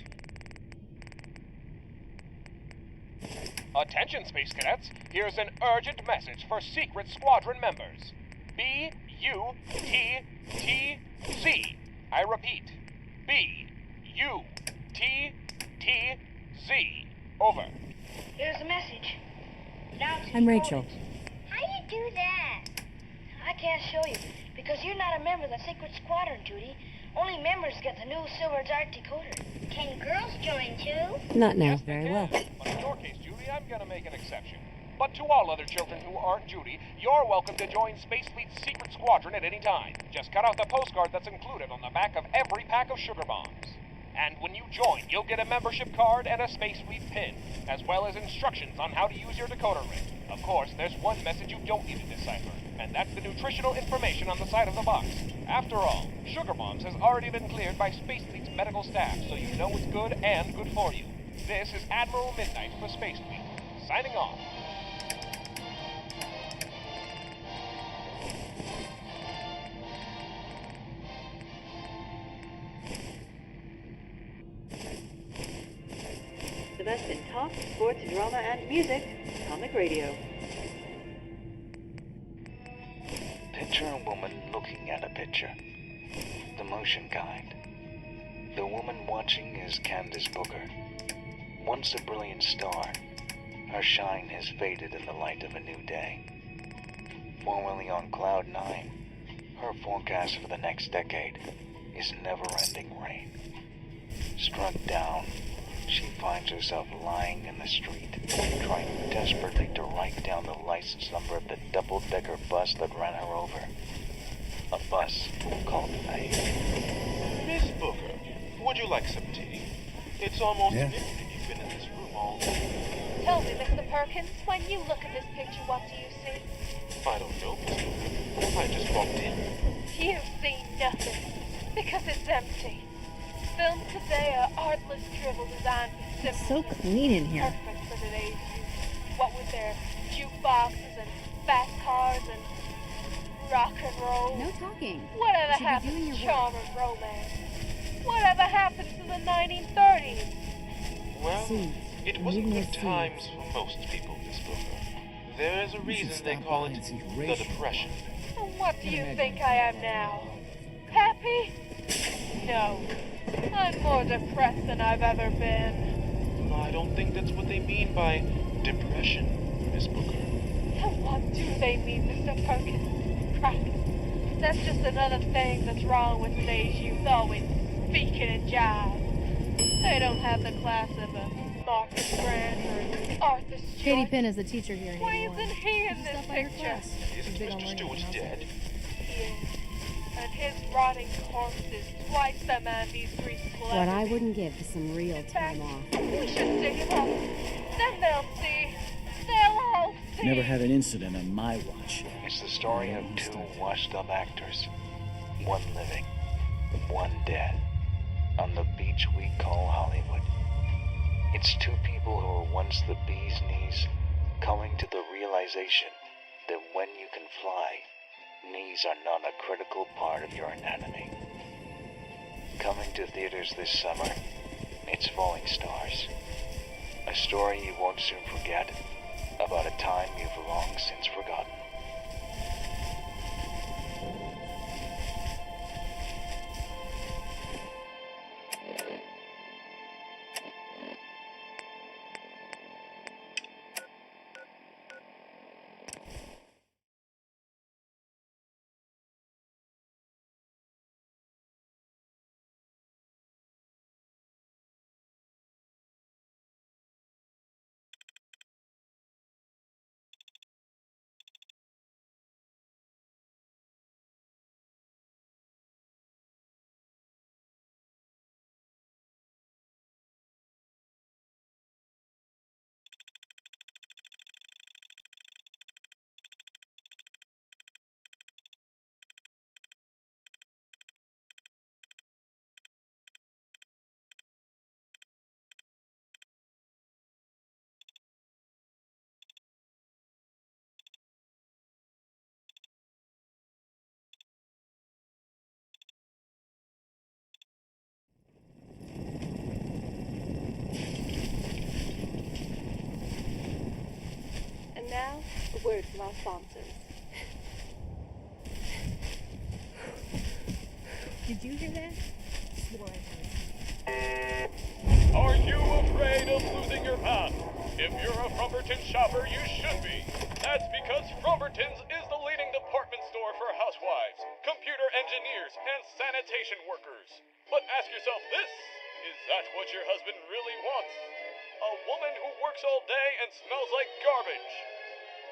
Attention, Space Cadets. Here's an urgent message for Secret Squadron members. B-U-T-T-Z. I repeat, B-U-T-T-Z. Over. Here's a message. I'm Rachel. How do you do that? I can't show you, because you're not a member of the Secret Squadron, Judy. Only members get the new Silver Dart decoder. Can girls join too? Not now. Very well. But in your case, Judy, I'm gonna make an exception. But to all other children who aren't Judy, you're welcome to join Space Fleet's Secret Squadron at any time. Just cut out the postcard that's included on the back of every pack of sugar bombs. And when you join, you'll get a membership card and a Space Fleet pin, as well as instructions on how to use your decoder ring. Of course, there's one message you don't need to decipher, and that's the nutritional information on the side of the box. After all, sugar bombs has already been cleared by Space Fleet's medical staff, so you know it's good and good for you. This is Admiral Midnight for Space Fleet, signing off. The best in talk, sports, drama, and music. Atomic Radio. Picture a woman looking at a picture. The motion kind. The woman watching is Candace Booker. Once a brilliant star, her shine has faded in the light of a new day. Formerly on cloud 9, her forecast for the next decade is never-ending rain. Struck down, she finds herself lying in the street, trying desperately to write down the license number of the double-decker bus that ran her over. A bus called Fate. Miss Booker, would you like some tea? It's almost Yeah. midnight and you've been in this room all day. Tell me, Mr. Perkins, when you look at this picture, what do you see? I don't know, Miss Booker. I just walked in. You see nothing, because it's empty. Films today are artless drivel designed for It's so clean in here. perfect for today's youth. What with their jukeboxes and fast cars and rock and roll. No talking. Whatever You should be happened doing to your charm and romance? Whatever happened to the 1930s? Well, Seeds. it I'm wasn't reading good those times for most people, Miss Booker. There is a reason they call it the Depression. And what do you think I am now? Happy? No. I'm more depressed than I've ever been. I don't think that's what they mean by depression, Miss Booker. And what do they mean, Mr. Perkins? Crack. That's just another thing that's wrong with today's youth, always speaking in jive. They don't have the class of a Marcus Grant or Arthur Stewart. Katie Penn is the teacher here in Why 81. isn't he in She's this up by her picture? class. Isn't She's big on Mr. learning Stewart's and dead? He is. And his rotting corpse is twice the man these three people What I ever wouldn't give for some real time off. We should dig him up. Then they'll see. They'll all see. Never had an incident on my watch. It's the story of two washed-up actors. One living, one dead. On the beach we call Hollywood. It's two people who were once the bee's knees, coming to the realization that when you can fly, knees are not a critical part of your anatomy. Coming to theaters this summer, it's Falling Stars. A story you won't soon forget, about a time you've long since forgotten. And now, a word from our sponsors. Did you hear that? Are you afraid of losing your path? If you're a Frumberton shopper, you should be. That's because Frumberton's is the leading department store for housewives, computer engineers, and sanitation workers. But ask yourself this, is that what your husband really wants? A woman who works all day and smells like garbage?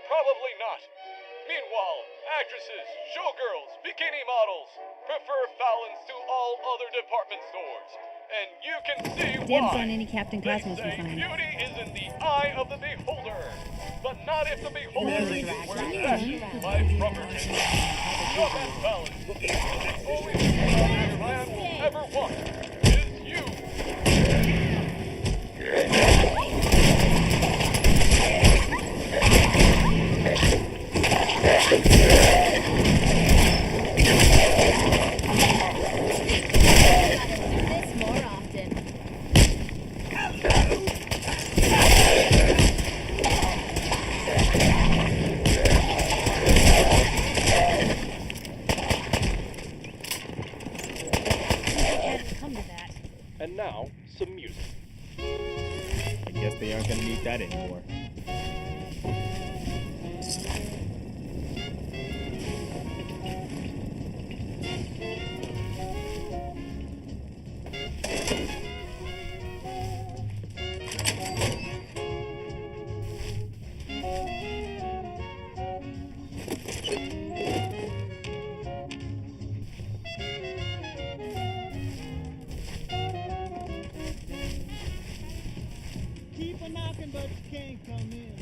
Probably not. Meanwhile, actresses, showgirls, bikini models prefer Fallon's to all other department stores. And you can see Dibs why. on any Captain Cosmos we They say find. beauty is in the eye of the beholder, but not if the beholder wears fashion like Frumberton. Shop at Fallon's. The only thing your man will ever want is you. More often. And now, some music. I guess they aren't gonna need that anymore. Keep a knocking, but you can't come in.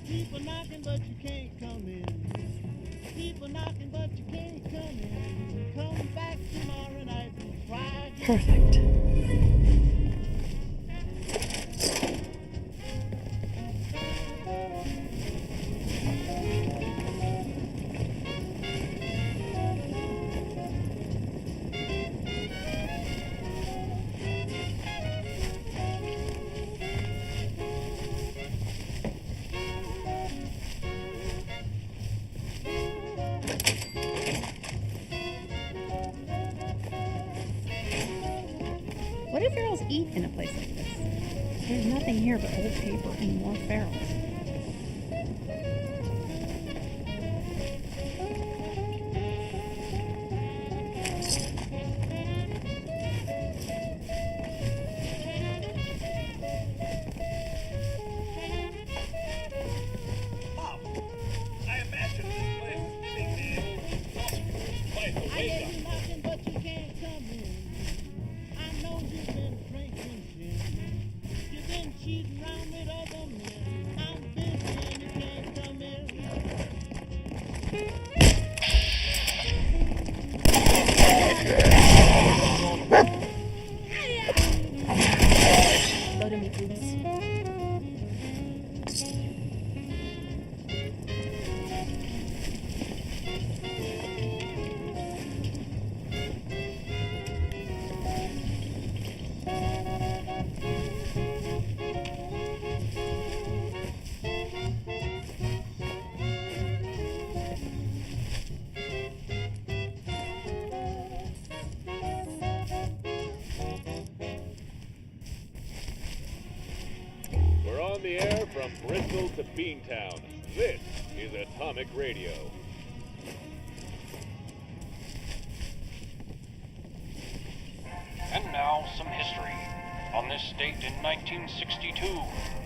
Keep a knocking, but you can't come in. Keep a knocking, but you can't come in. Come back tomorrow night and try again. Perfect. What do ferals eat in a place like this? There's nothing here but old paper and more ferals. Mom, I imagine this place giving the old life I away. hear you knocking, but you can't come in. I know you've been drinking gin. You've been cheating around with other men. I'm busy and you can't come in. Go to me, please. We're on the air from Bristol to Beantown. This is Atomic Radio. And now, some history. On this date in 1962,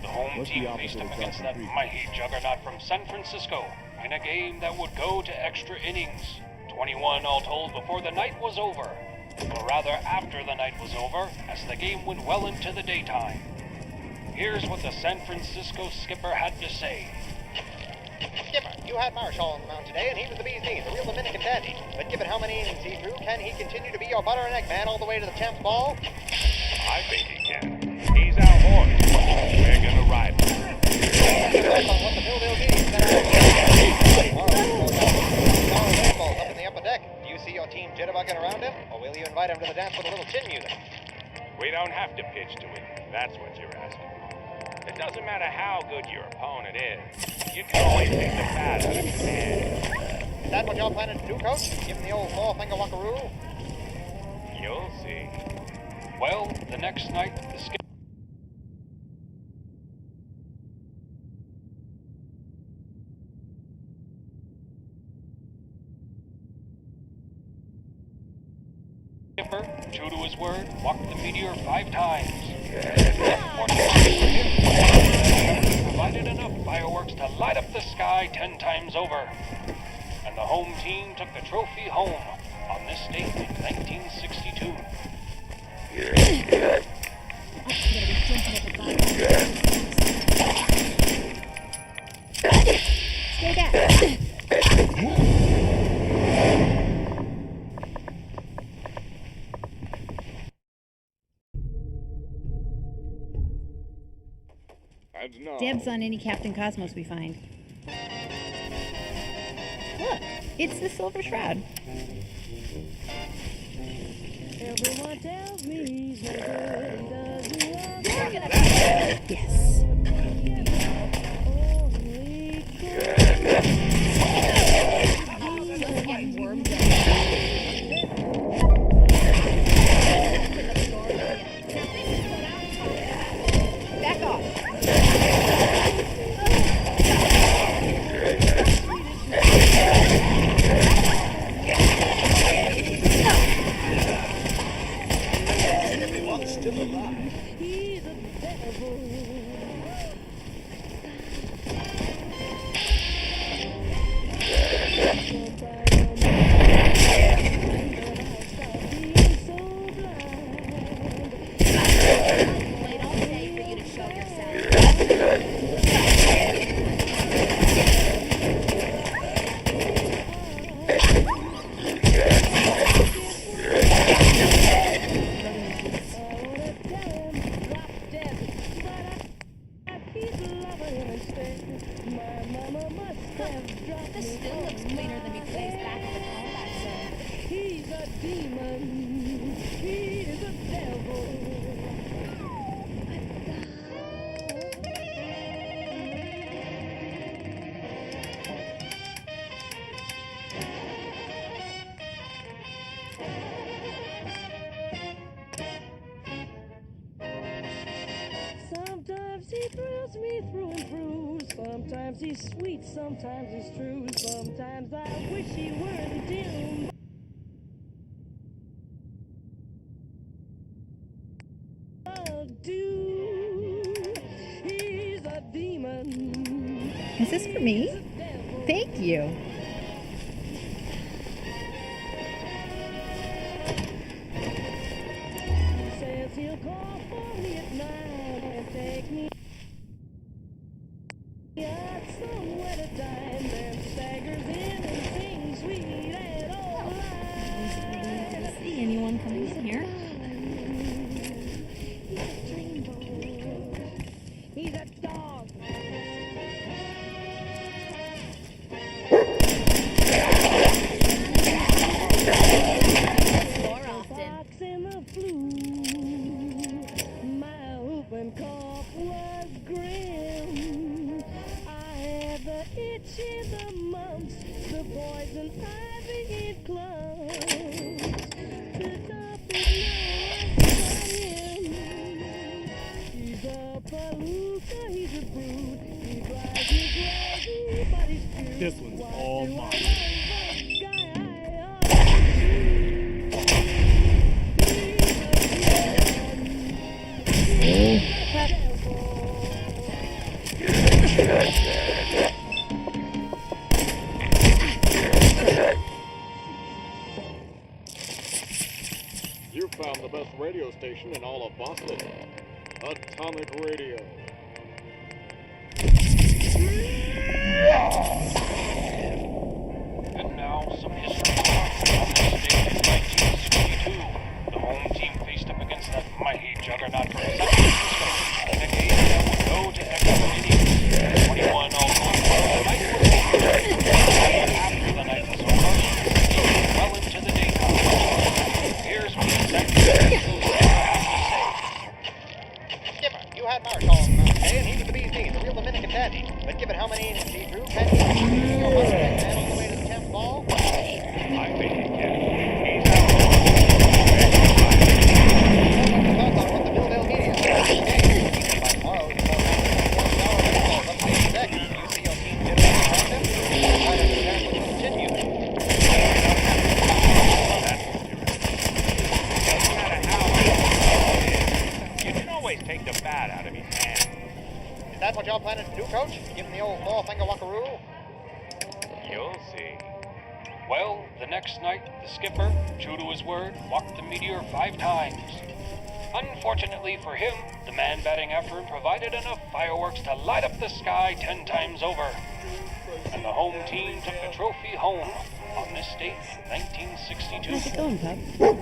the home What's team the faced opposite up of against that Dr. Freak? mighty juggernaut from San Francisco in a game that would go to extra innings. 21 all told before the night was over. Or rather, after the night was over, as the game went well into the daytime. Here's what the San Francisco skipper had to say. Skipper, you had Marshall on the mound today, and he was the bee's knees, a real Dominican dandy. But given how many innings he threw, can he continue to be your butter and egg man all the way to the champ's ball? I think he can. He's our horse. We're gonna ride him. That's on what the Hillbills eat. Balls up in the upper deck. Do you see your team jitterbugging around him, or will you invite him to the dance with a little chin music? We don't have to pitch to him. That's what you're asking. It doesn't matter how good your opponent is. You can always take the bat out of his hand. Is that what you're planning to do, Coach? Give him the old four-finger walkaroo? You'll see. Well, the next night, the skipper, true to his word, walked the meteor 5 times. Fortunately for him, he provided enough fireworks to light up the sky 10 times over. And the home team took the trophy home on this date in 1962. Stay back. And now, Dibs on any Captain Cosmos we find. Look, it's the Silver Shroud. Everyone tells me he's no good. He doesn't want Yes. Getting warmed up. he's sweet, sometimes it's true, sometimes I wish he weren't dim. He's a demon. Is this for me? Thank you. He says he'll call for me at night and take me out somewhere to dine, then staggers in and sings sweet and old Did you see anyone coming in here? He's a dog. More often. Fox in the flu. My whooping cough was grim. I had the itch in the mumps, the poison ivy in clumps. The doctor knows him. He's a palooka, he's a brood. He drives me crazy, but he's cute. This one's all mine. You found the best radio station in all of Boston. Atomic Radio. And now, some history. On this day in 1962, the home team faced up against that mighty juggernaut from San Francisco in a game that would go to extra innings. 21 all told. The night was over. After the night was over, the game went well into the daytime. Here's what the second had to say. Skipper, you had Marshall on the mound today, and he was the bee's knees, a real Dominican dandy. But given how many innings he threw, can you continue your butter egg man all the way to the 10th ball? I think he can. He's Thoughts on what the Billville media says of the game? By tomorrow, before round up the deck, do you see your team get back behind them? Or try to prepare for continue? You can always take the bat out of his hand. Is that what y'all planning to do, Coach? Give him the old four-finger walkaroo? You'll see. Well, the next night, the skipper, true to his word, walked the Meteor 5 times. Unfortunately for him, the man batting after him provided enough fireworks to light up the sky 10 times over. And the home team took the trophy home on this date in 1962. How's it going, Pup?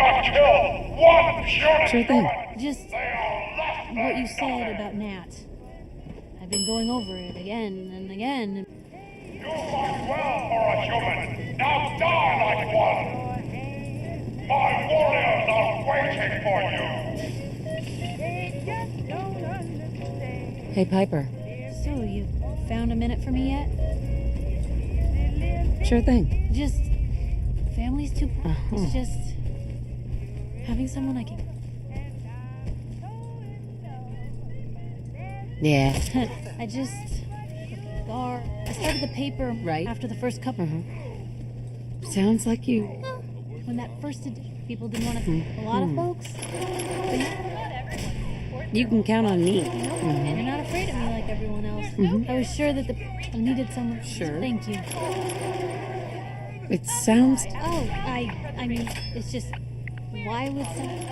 not kill one puny Sure thing. Just what you said about Nat. I've been going over it again and again. You fight well for a human. Now die like one. My warriors are waiting for you. Hey, Piper. So, you found a minute for me yet? Sure thing. Just family's too. It's just having someone I can. Yeah. I just I started the paper Right. after the first couple. Sounds like you. When that first edition, people didn't want to. A lot of folks. You can count on me. And you're not afraid of me like everyone else. I was sure that I needed someone. Sure. Thank you. It sounds. Oh, I mean, it's just. Why would someone.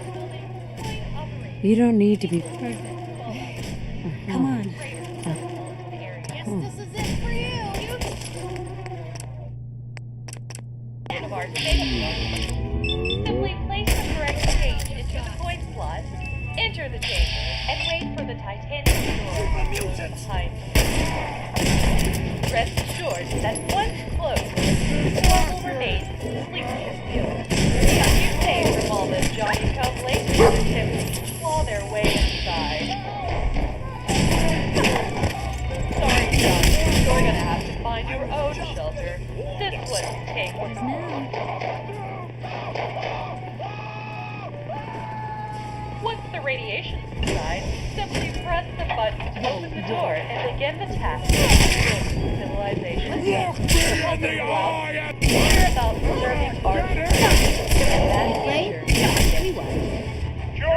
You don't need to be. Perfect. Come on. This is it for you. Of our simply place the correct page into the coin slot, enter the chamber, and wait for the titanic door behind you. Rest assured that once closed, the door will remain completely still. You stay from all the Johnny-come-lately attempts to claw their way inside. Sorry, John, you're gonna have to find your own shelter. This wouldn't take Once the radiation subsides, simply press the button to open the door and begin the task of civilization. Hear about preserving art and that nature. You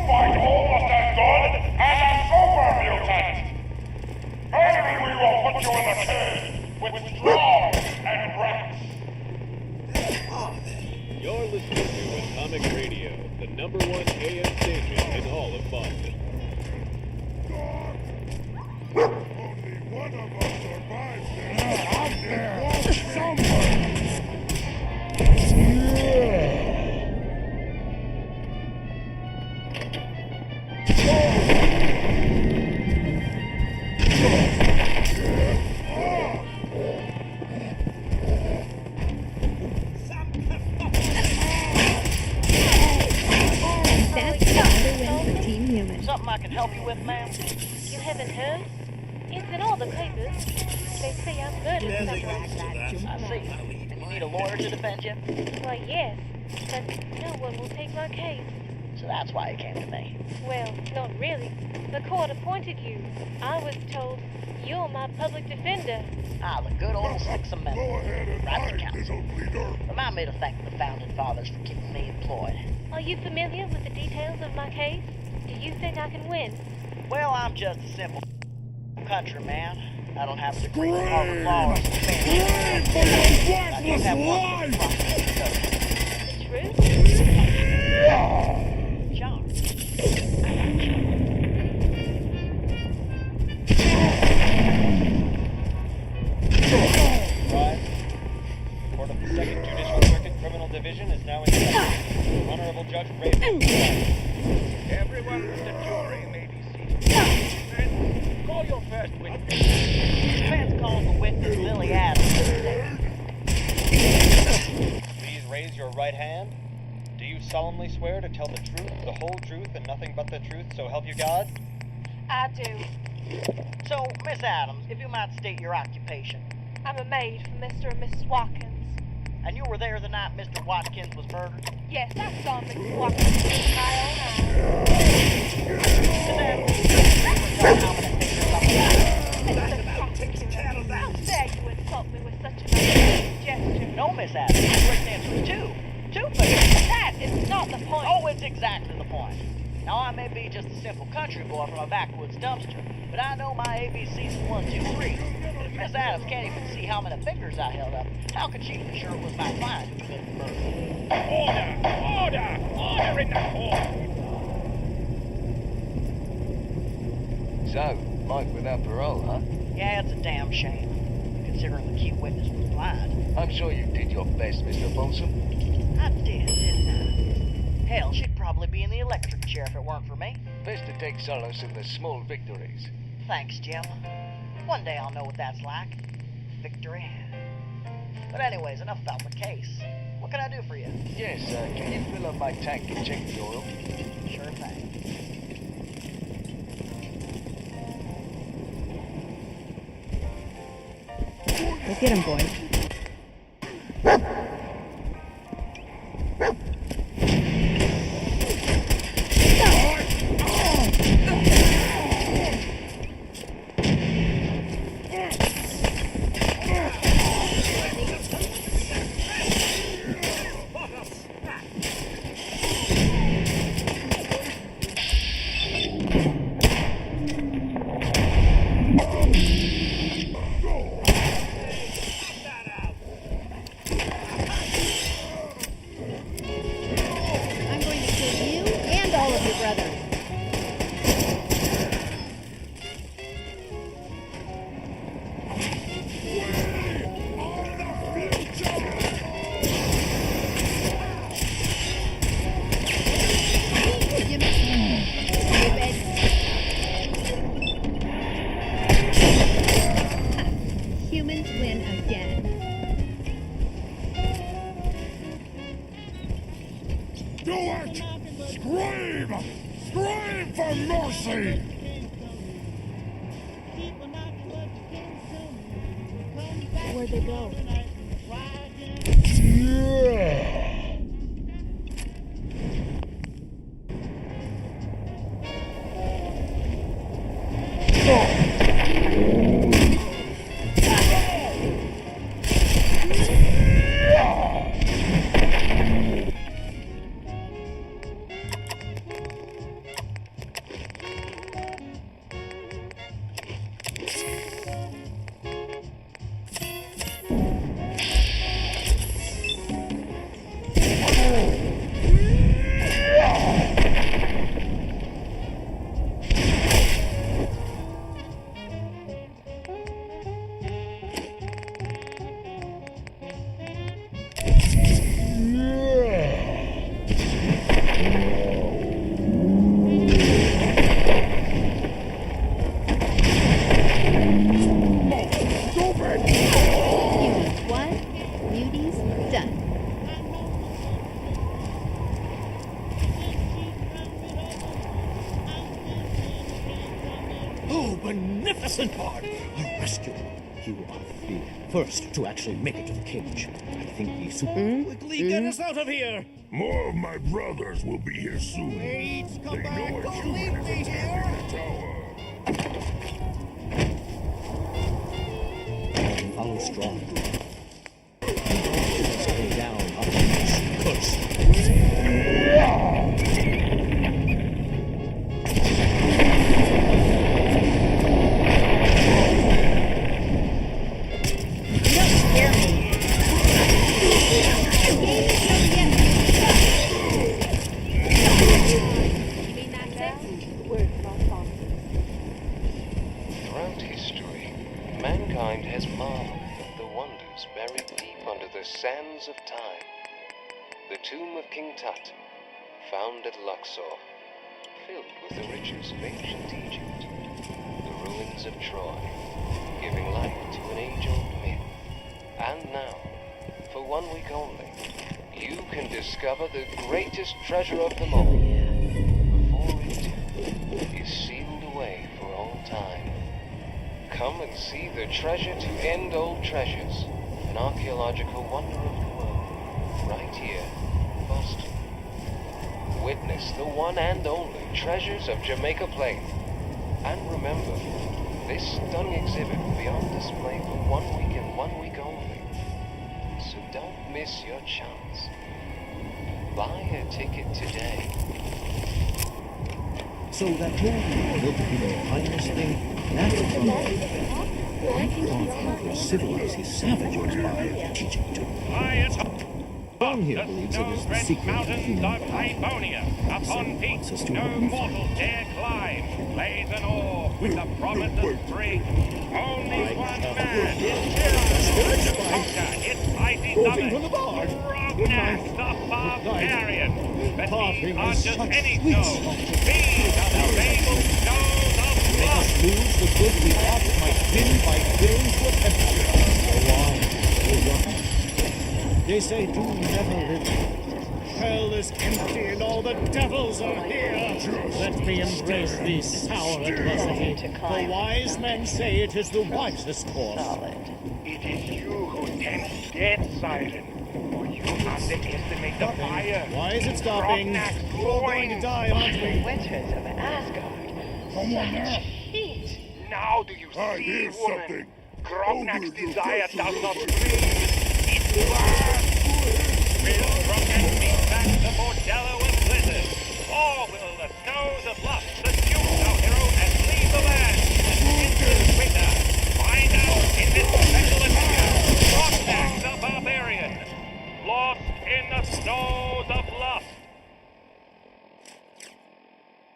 fight almost as good as a super mutant. Maybe we will put you in the cage with straw and bricks. You're listening to Atomic Radio, the #1 AM station in all of Boston. Only one of us survives this. Out there, somewhere. Something I can help you with, ma'am? You haven't heard? It's in all the papers. They say I'm good at stuff like that. I see. And you need a lawyer to defend you? Why, yes. But no one will take my case. So that's why you came to me. Well, not really. The court appointed you. I was told you're my public defender. Ah, the good old Sixth Amendment. Right to counsel. Remind me to thank the Founding Fathers for keeping me employed. Are you familiar with the details of my case? Do you think I can win? Well, I'm just a simple countryman. I don't have a degree in Harvard Law or Spanish. I just have one The truth? John. Rise. Court of the 2nd Judicial Circuit Criminal Division is now in session. Honorable Judge Raven. Everyone in the jury may be seated. And call your first witness. Defense calls the witness Lily Adams. Please raise your right hand. Do you solemnly swear to tell the truth, the whole truth, and nothing but the truth, so help you God? I do. So, Miss Adams, if you might state your occupation. I'm a maid for Mr. and Mrs. Watkins. And you were there the night Mr. Watkins was murdered? Yes, I saw Mrs. Watkins with my own eyes. Mr. Prosecutor, how dare you insult me with such an unfair gesture? No, Miss Adams. The correct answer is two. Two fingers. That is not the point. Oh, it's exactly the point. Now, I may be just a simple country boy from a backwoods dumpster, but I know my ABCs of 1, 2, 3. And if Miss Adams can't even see how many fingers I held up, how could she be sure it was my client who committed the murder? Order in the court. So, life without parole, huh? Yeah, it's a damn shame, considering the key witness was blind. I'm sure you did your best, Mr. Folsom. I did, didn't I? Hell, she'd probably be in the electric chair if it weren't for me. Best to take solace in the small victories. Thanks, Jim. One day I'll know what that's like. Victory. But anyways, enough about the case. What can I do for you? Yes, can you fill up my tank and check the oil? Sure thing. Go get him, boy. I'm going to kill you and all of your brothers. Humans win again. Do it! Scream! Scream for mercy! Where'd they go? Humans won, muties done. Oh, beneficent part! A rescue. You are the first to actually make it to the cage. I think the super quickly get us out of here. More of my brothers will be here soon. Wait, They know a human is attacking the tower. Follow strong. Stay down on this curse. Throughout history, mankind has marveled at the wonders buried deep under the sands of time. The tomb of King Tut, found at Luxor, filled with the riches of ancient Egypt. The ruins of Troy, giving life to an age-old myth. And now, for 1 week only, you can discover the greatest treasure of them all. Before it too is sealed away for all time. Come and see the treasure to end all treasures, an archaeological wonder of the world, right here, Boston. Witness the one and only treasures of Jamaica Plain. And remember, this stunning exhibit will be on display for 1 week and 1 week only. So don't miss your chance. Buy a ticket today. So that whole look at the finest thing, that's to civilize his savages by teaching to. One here believes it is the secret of human power. Upon peaks, no mortal dare climb, lays an oar with the promise of spring. Only one man is tyranny to conquer its mighty summit. Gnats the barbarian, but Parting these aren't is just such any sweet snow. song. These are the fabled snows of Make us lose the good we have might win by giving to a temperature. Go on, go on. They say do never live. Hell is empty and all the devils are here. Let me embrace the sour adversity. The wise men say it is the wisest course. It is you who tempt death, Siren. For you underestimate the fire. Why is it stopping? Grognack's We're all going to die, aren't we? Winters of Asgard. Come on Such now. heat. Now do you see, woman? Grognack's desire does not freeze. It burns. Will Grognack beat back the bordello of blizzard? Or will the snows of lust seduce our hero and leave the land into the winter? Find out in this special adventure. Grognack the Barbarian, lost in the snows of lust.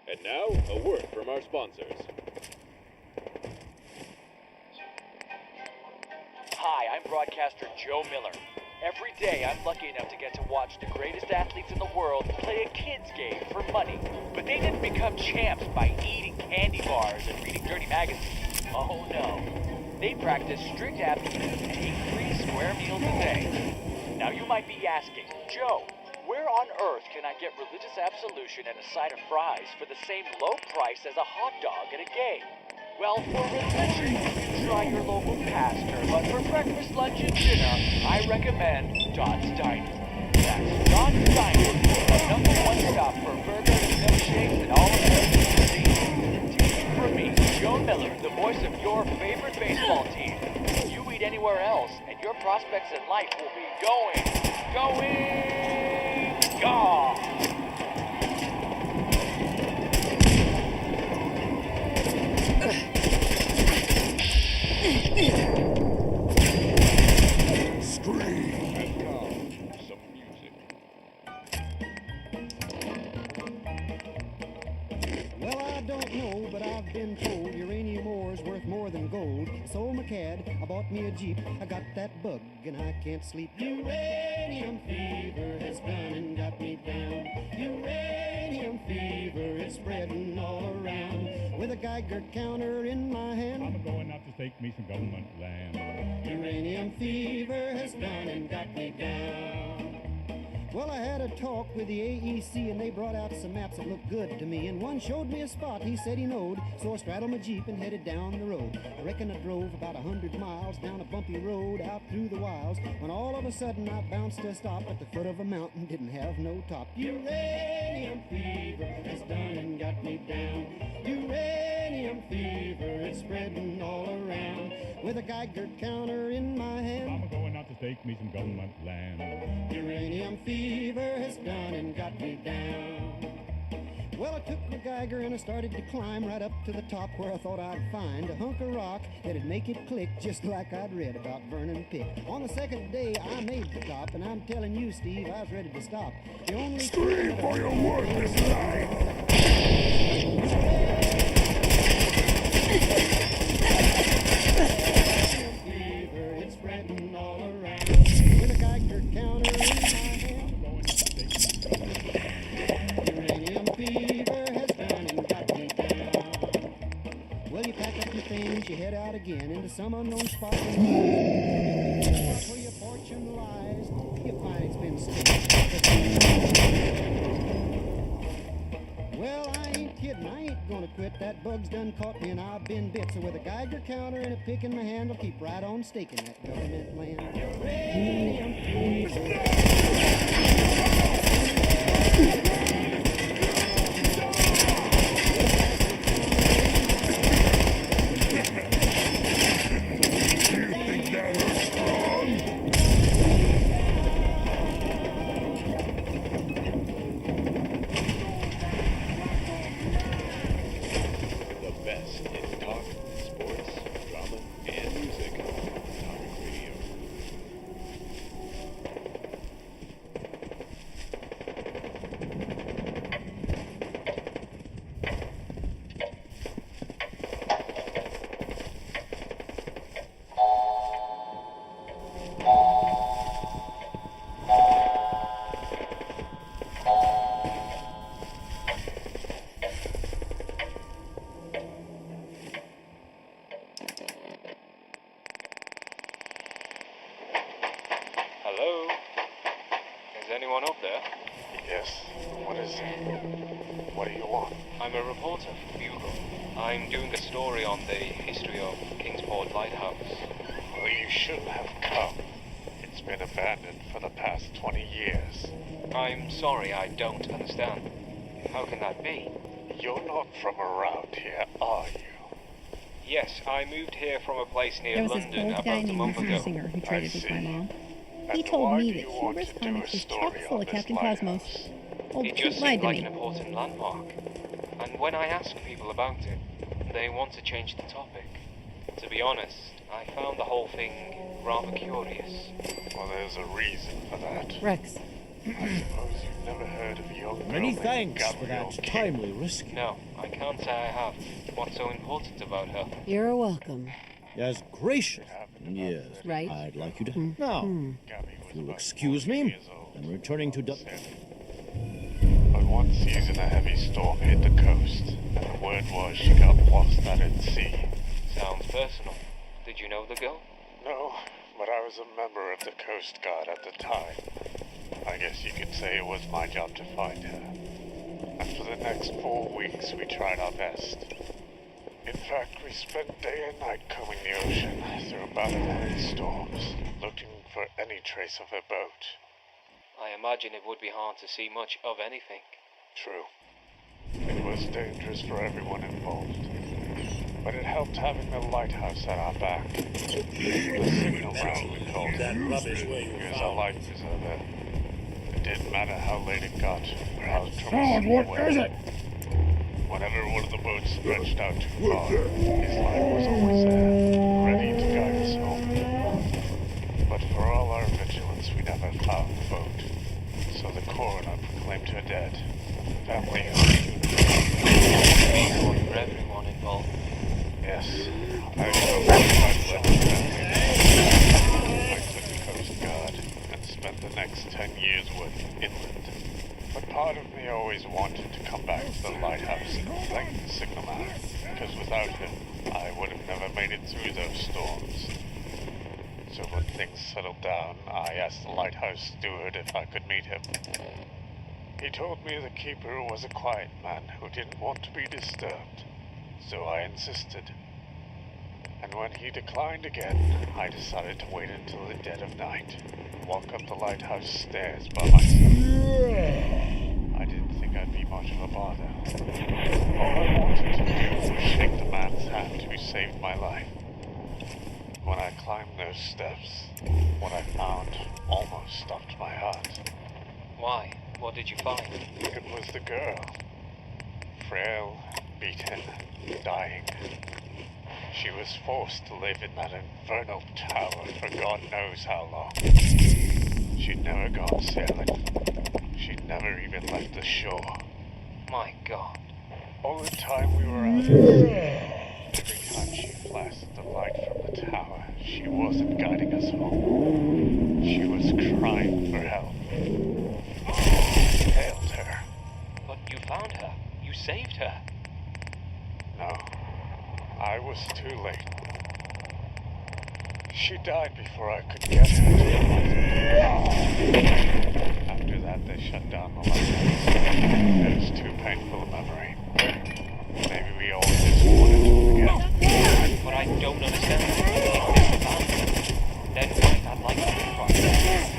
And now, a word from our sponsors. Hi, I'm broadcaster Joe Miller. Every day, I'm lucky enough to get to watch the greatest athletes in the world play a kids game for money. But they didn't become champs by eating candy bars and reading dirty magazines. Oh no. They practiced strict abstinence and ate 3 square meals a day. Now you might be asking, Joe, where on earth can I get religious absolution and a side of fries for the same low price as a hot dog at a game? Well, for religion, you try your local pastor, but for breakfast, lunch, and dinner, I recommend Don's Diner. That's Don's Diner, the #1 stop for burgers, milkshakes, and all of the Take it from me, Joe Miller, the voice of your favorite baseball team. You eat anywhere else, and your prospects in life will be gone. Well, I don't know, but I've been told uranium ore's worth more than gold. So, McCad, I bought me a Jeep. I got that bug, and I can't sleep. Uranium fever has gone and got me down. Uranium fever is spreading all around. With a Geiger counter in my hand, I'm going out to stake me some government land. uranium fever has gone and got me down. Well, I had a talk with the AEC, and they brought out some maps that looked good to me. And one showed me a spot he said he knowed, so I straddled my Jeep and headed down the road. I reckon I drove about 100 miles down a bumpy road out through the wilds, when all of a sudden I bounced to a stop at the foot of a mountain, didn't have no top. Uranium fever has done and got me down. Uranium fever is spreading all around. With a Geiger counter in my hand, I'm going out to stake me some government land. uranium fever has done and got me down. Well, I took my Geiger and I started to climb right up to the top, where I thought I'd find a hunk of rock that'd make it click, just like I'd read about Vernon Pick. On the second day, I made the top, and I'm telling you, Steve, I was ready to stop. The only Scream for your worthless life! fever, it's spreading all around. With a Geiger counter in my hand, uranium fever has done and got me down. Well, you pack up your things, you head out again into some unknown spot where your fortune lies. You find it's been stolen. Well, I ain't kidding, I ain't gonna quit. That bug's done caught me and I've been bit. So with a Geiger counter and a pick in my hand, I'll keep right on staking that government land. Uranium The best in talk, sports, drama, and music. Atomic Radio. I'm a reporter for Bugle. I'm doing a story on the history of Kingsport Lighthouse. Well, you shouldn't have come. It's been abandoned for the past 20 years. I'm sorry, I don't understand. How can that be? You're not from around here, are you? Yes, I moved here from a place There near was this London old guy about a named month Richard ago. Singer who traded with my mom. He And told why me do that you want Humorous to do Comics a was chock story full on of this Captain lighthouse? Cosmos. Old It Pete just lied seemed to like me. an important landmark. And when I ask people about it, they want to change the topic. To be honest, I found the whole thing rather curious. Well, there's a reason for that. Rex. I suppose you've never heard of a young girl Many named thanks for Gabrielle that King. timely rescue. No, I can't say I have. What's so important about her? You're welcome. As gracious. Yes. Right. I'd like you to. Now, if you'll excuse me, I'm returning to But one season a heavy storm hit the coast, and the word was she got lost out at sea. Sounds personal. Did you know the girl? No, but I was a member of the Coast Guard at the time. I guess you could say it was my job to find her. And for the next 4 weeks, we tried our best. In fact, we spent day and night combing the ocean through a battle of heavy storms, looking for any trace of her boat. I imagine it would be hard to see much of anything. True. It was dangerous for everyone involved. But it helped having the lighthouse at our back. The signal round we called it was our life preserver. It didn't matter how late it got, or how troublesome what is it? Whenever one of the boats stretched out too far, his light was always there, ready to guide us home. But for all our vigilance, we never found the boat. So the coroner proclaimed her dead. Family For everyone involved. Yes, I took the Coast Guard and spent the next 10 years working inland. But part of me always wanted to come back to the lighthouse and thank the signalman, because without him, I would have never made it through those storms. So when things settled down, I asked the lighthouse steward if I could meet him. He told me the keeper was a quiet man who didn't want to be disturbed. So I insisted. And when he declined again, I decided to wait until the dead of night and walk up the lighthouse stairs by myself. I didn't think I'd be much of a bother. All I wanted to do was shake the man's hand who saved my life. When I climbed those steps, what I found almost stopped my heart. Why? What did you find? It was the girl. Frail, beaten, dying. She was forced to live in that infernal tower for God knows how long. She'd never gone sailing. She'd never even left the shore. My God. All the time we were out at sea, every time she flashed the light from the tower, she wasn't guiding us home. She was crying for help. Failed her. But you found her. You saved her. No, I was too late. She died before I could get her to the hospital. After that, they shut down the lighthouse. It was too painful a memory. Maybe we all just wanted to forget. But I don't understand. Then why that lighthouse project?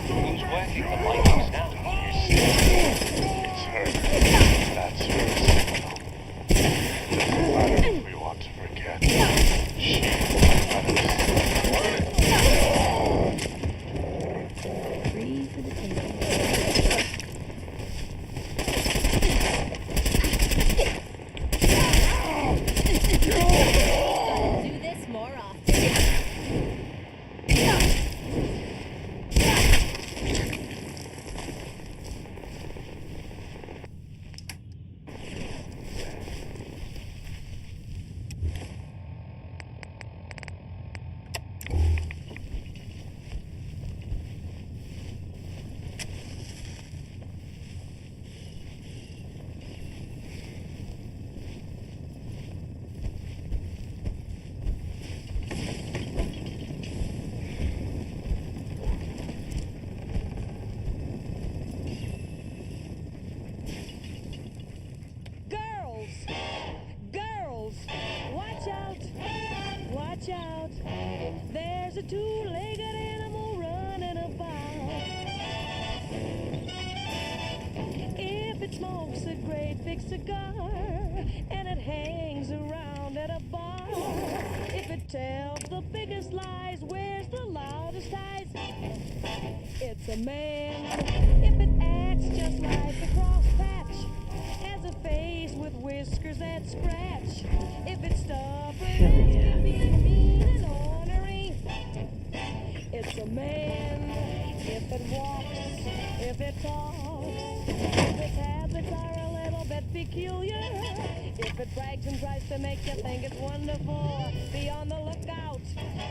Who's working the lighthouse now? You see, it's her. That's her signal. It doesn't matter if we want to forget. She let us. Free for the taking. a two-legged animal running about. If it smokes a great big cigar and it hangs around at a bar, if it tells the biggest lies, wears the loudest eyes, it's a man. If it acts just like a cross patch, has a face with whiskers that scratch, if it's stubborn, being mean and ornery, it's a man. If it walks, if it talks, if its habits are a little bit peculiar, if it brags and tries to make you think it's wonderful, be on the lookout,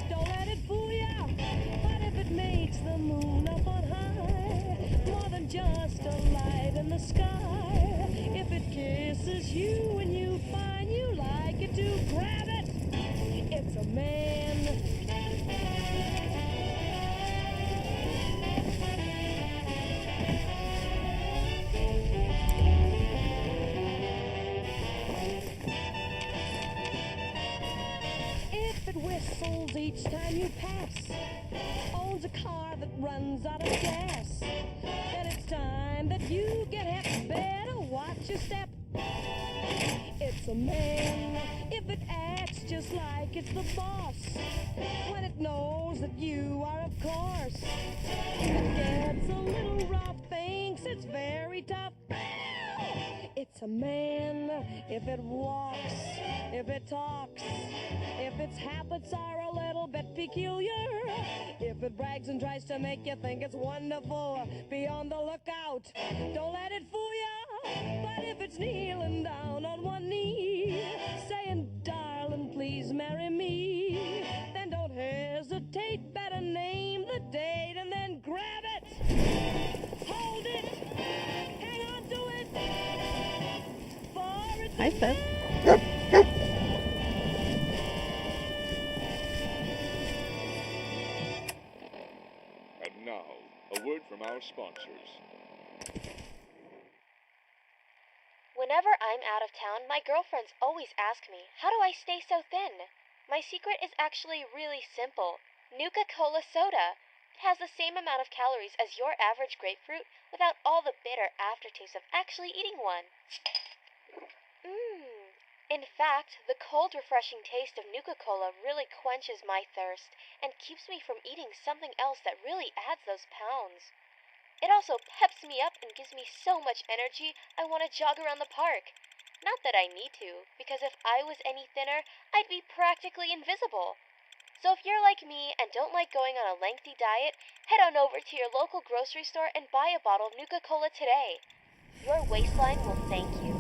don't let it fool ya. But if it makes the moon up on high, more than just a light in the sky, if it kisses you and you find you like it to grab it, it's a man. If it whistles each time you pass, owns a car that runs out of gas, then it's time that you get hip. Better watch your step. It's a man. If it acts just like it's the boss, when it knows that you are, of course, if it gets a little rough, thinks it's very tough, it's a man. If it walks, if it talks, if its habits are a little bit peculiar, if it brags and tries to make you think it's wonderful, be on the lookout, don't let it fool ya. But if it's kneeling down on one knee, saying, darling, please marry me, then don't hesitate, better name the date and then grab it, hold it, hang on to it, for it's Hi, Beth. And now, a word from our sponsors. Whenever I'm out of town, my girlfriends always ask me, how do I stay so thin? My secret is actually really simple. Nuka-Cola soda. It has the same amount of calories as your average grapefruit without all the bitter aftertaste of actually eating one. In fact, the cold, refreshing taste of Nuka-Cola really quenches my thirst and keeps me from eating something else that really adds those pounds. It also peps me up and gives me so much energy I want to jog around the park. Not that I need to, because if I was any thinner, I'd be practically invisible. So if you're like me and don't like going on a lengthy diet, head on over to your local grocery store and buy a bottle of Nuka-Cola today. Your waistline will thank you.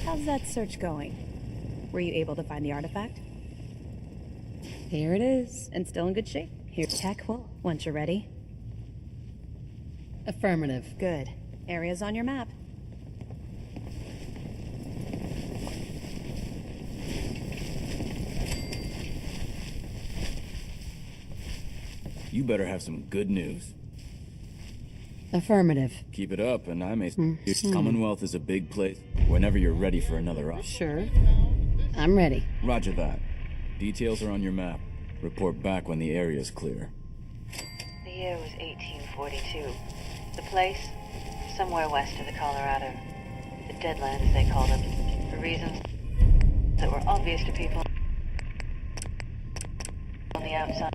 How's that search going? Were you able to find the artifact? Here it is, and still in good shape. Here's tech. Well, once you're ready. Affirmative. Good. Area's on your map. You better have some good news. Affirmative. Keep it up, and I may... Commonwealth is a big place. Whenever you're ready for another op. Sure. I'm ready. Roger that. Details are on your map. Report back when the area's clear. The year was 1842. The place? Somewhere west of the Colorado. The Deadlands, they called it, for reasons that were obvious to people on the outside.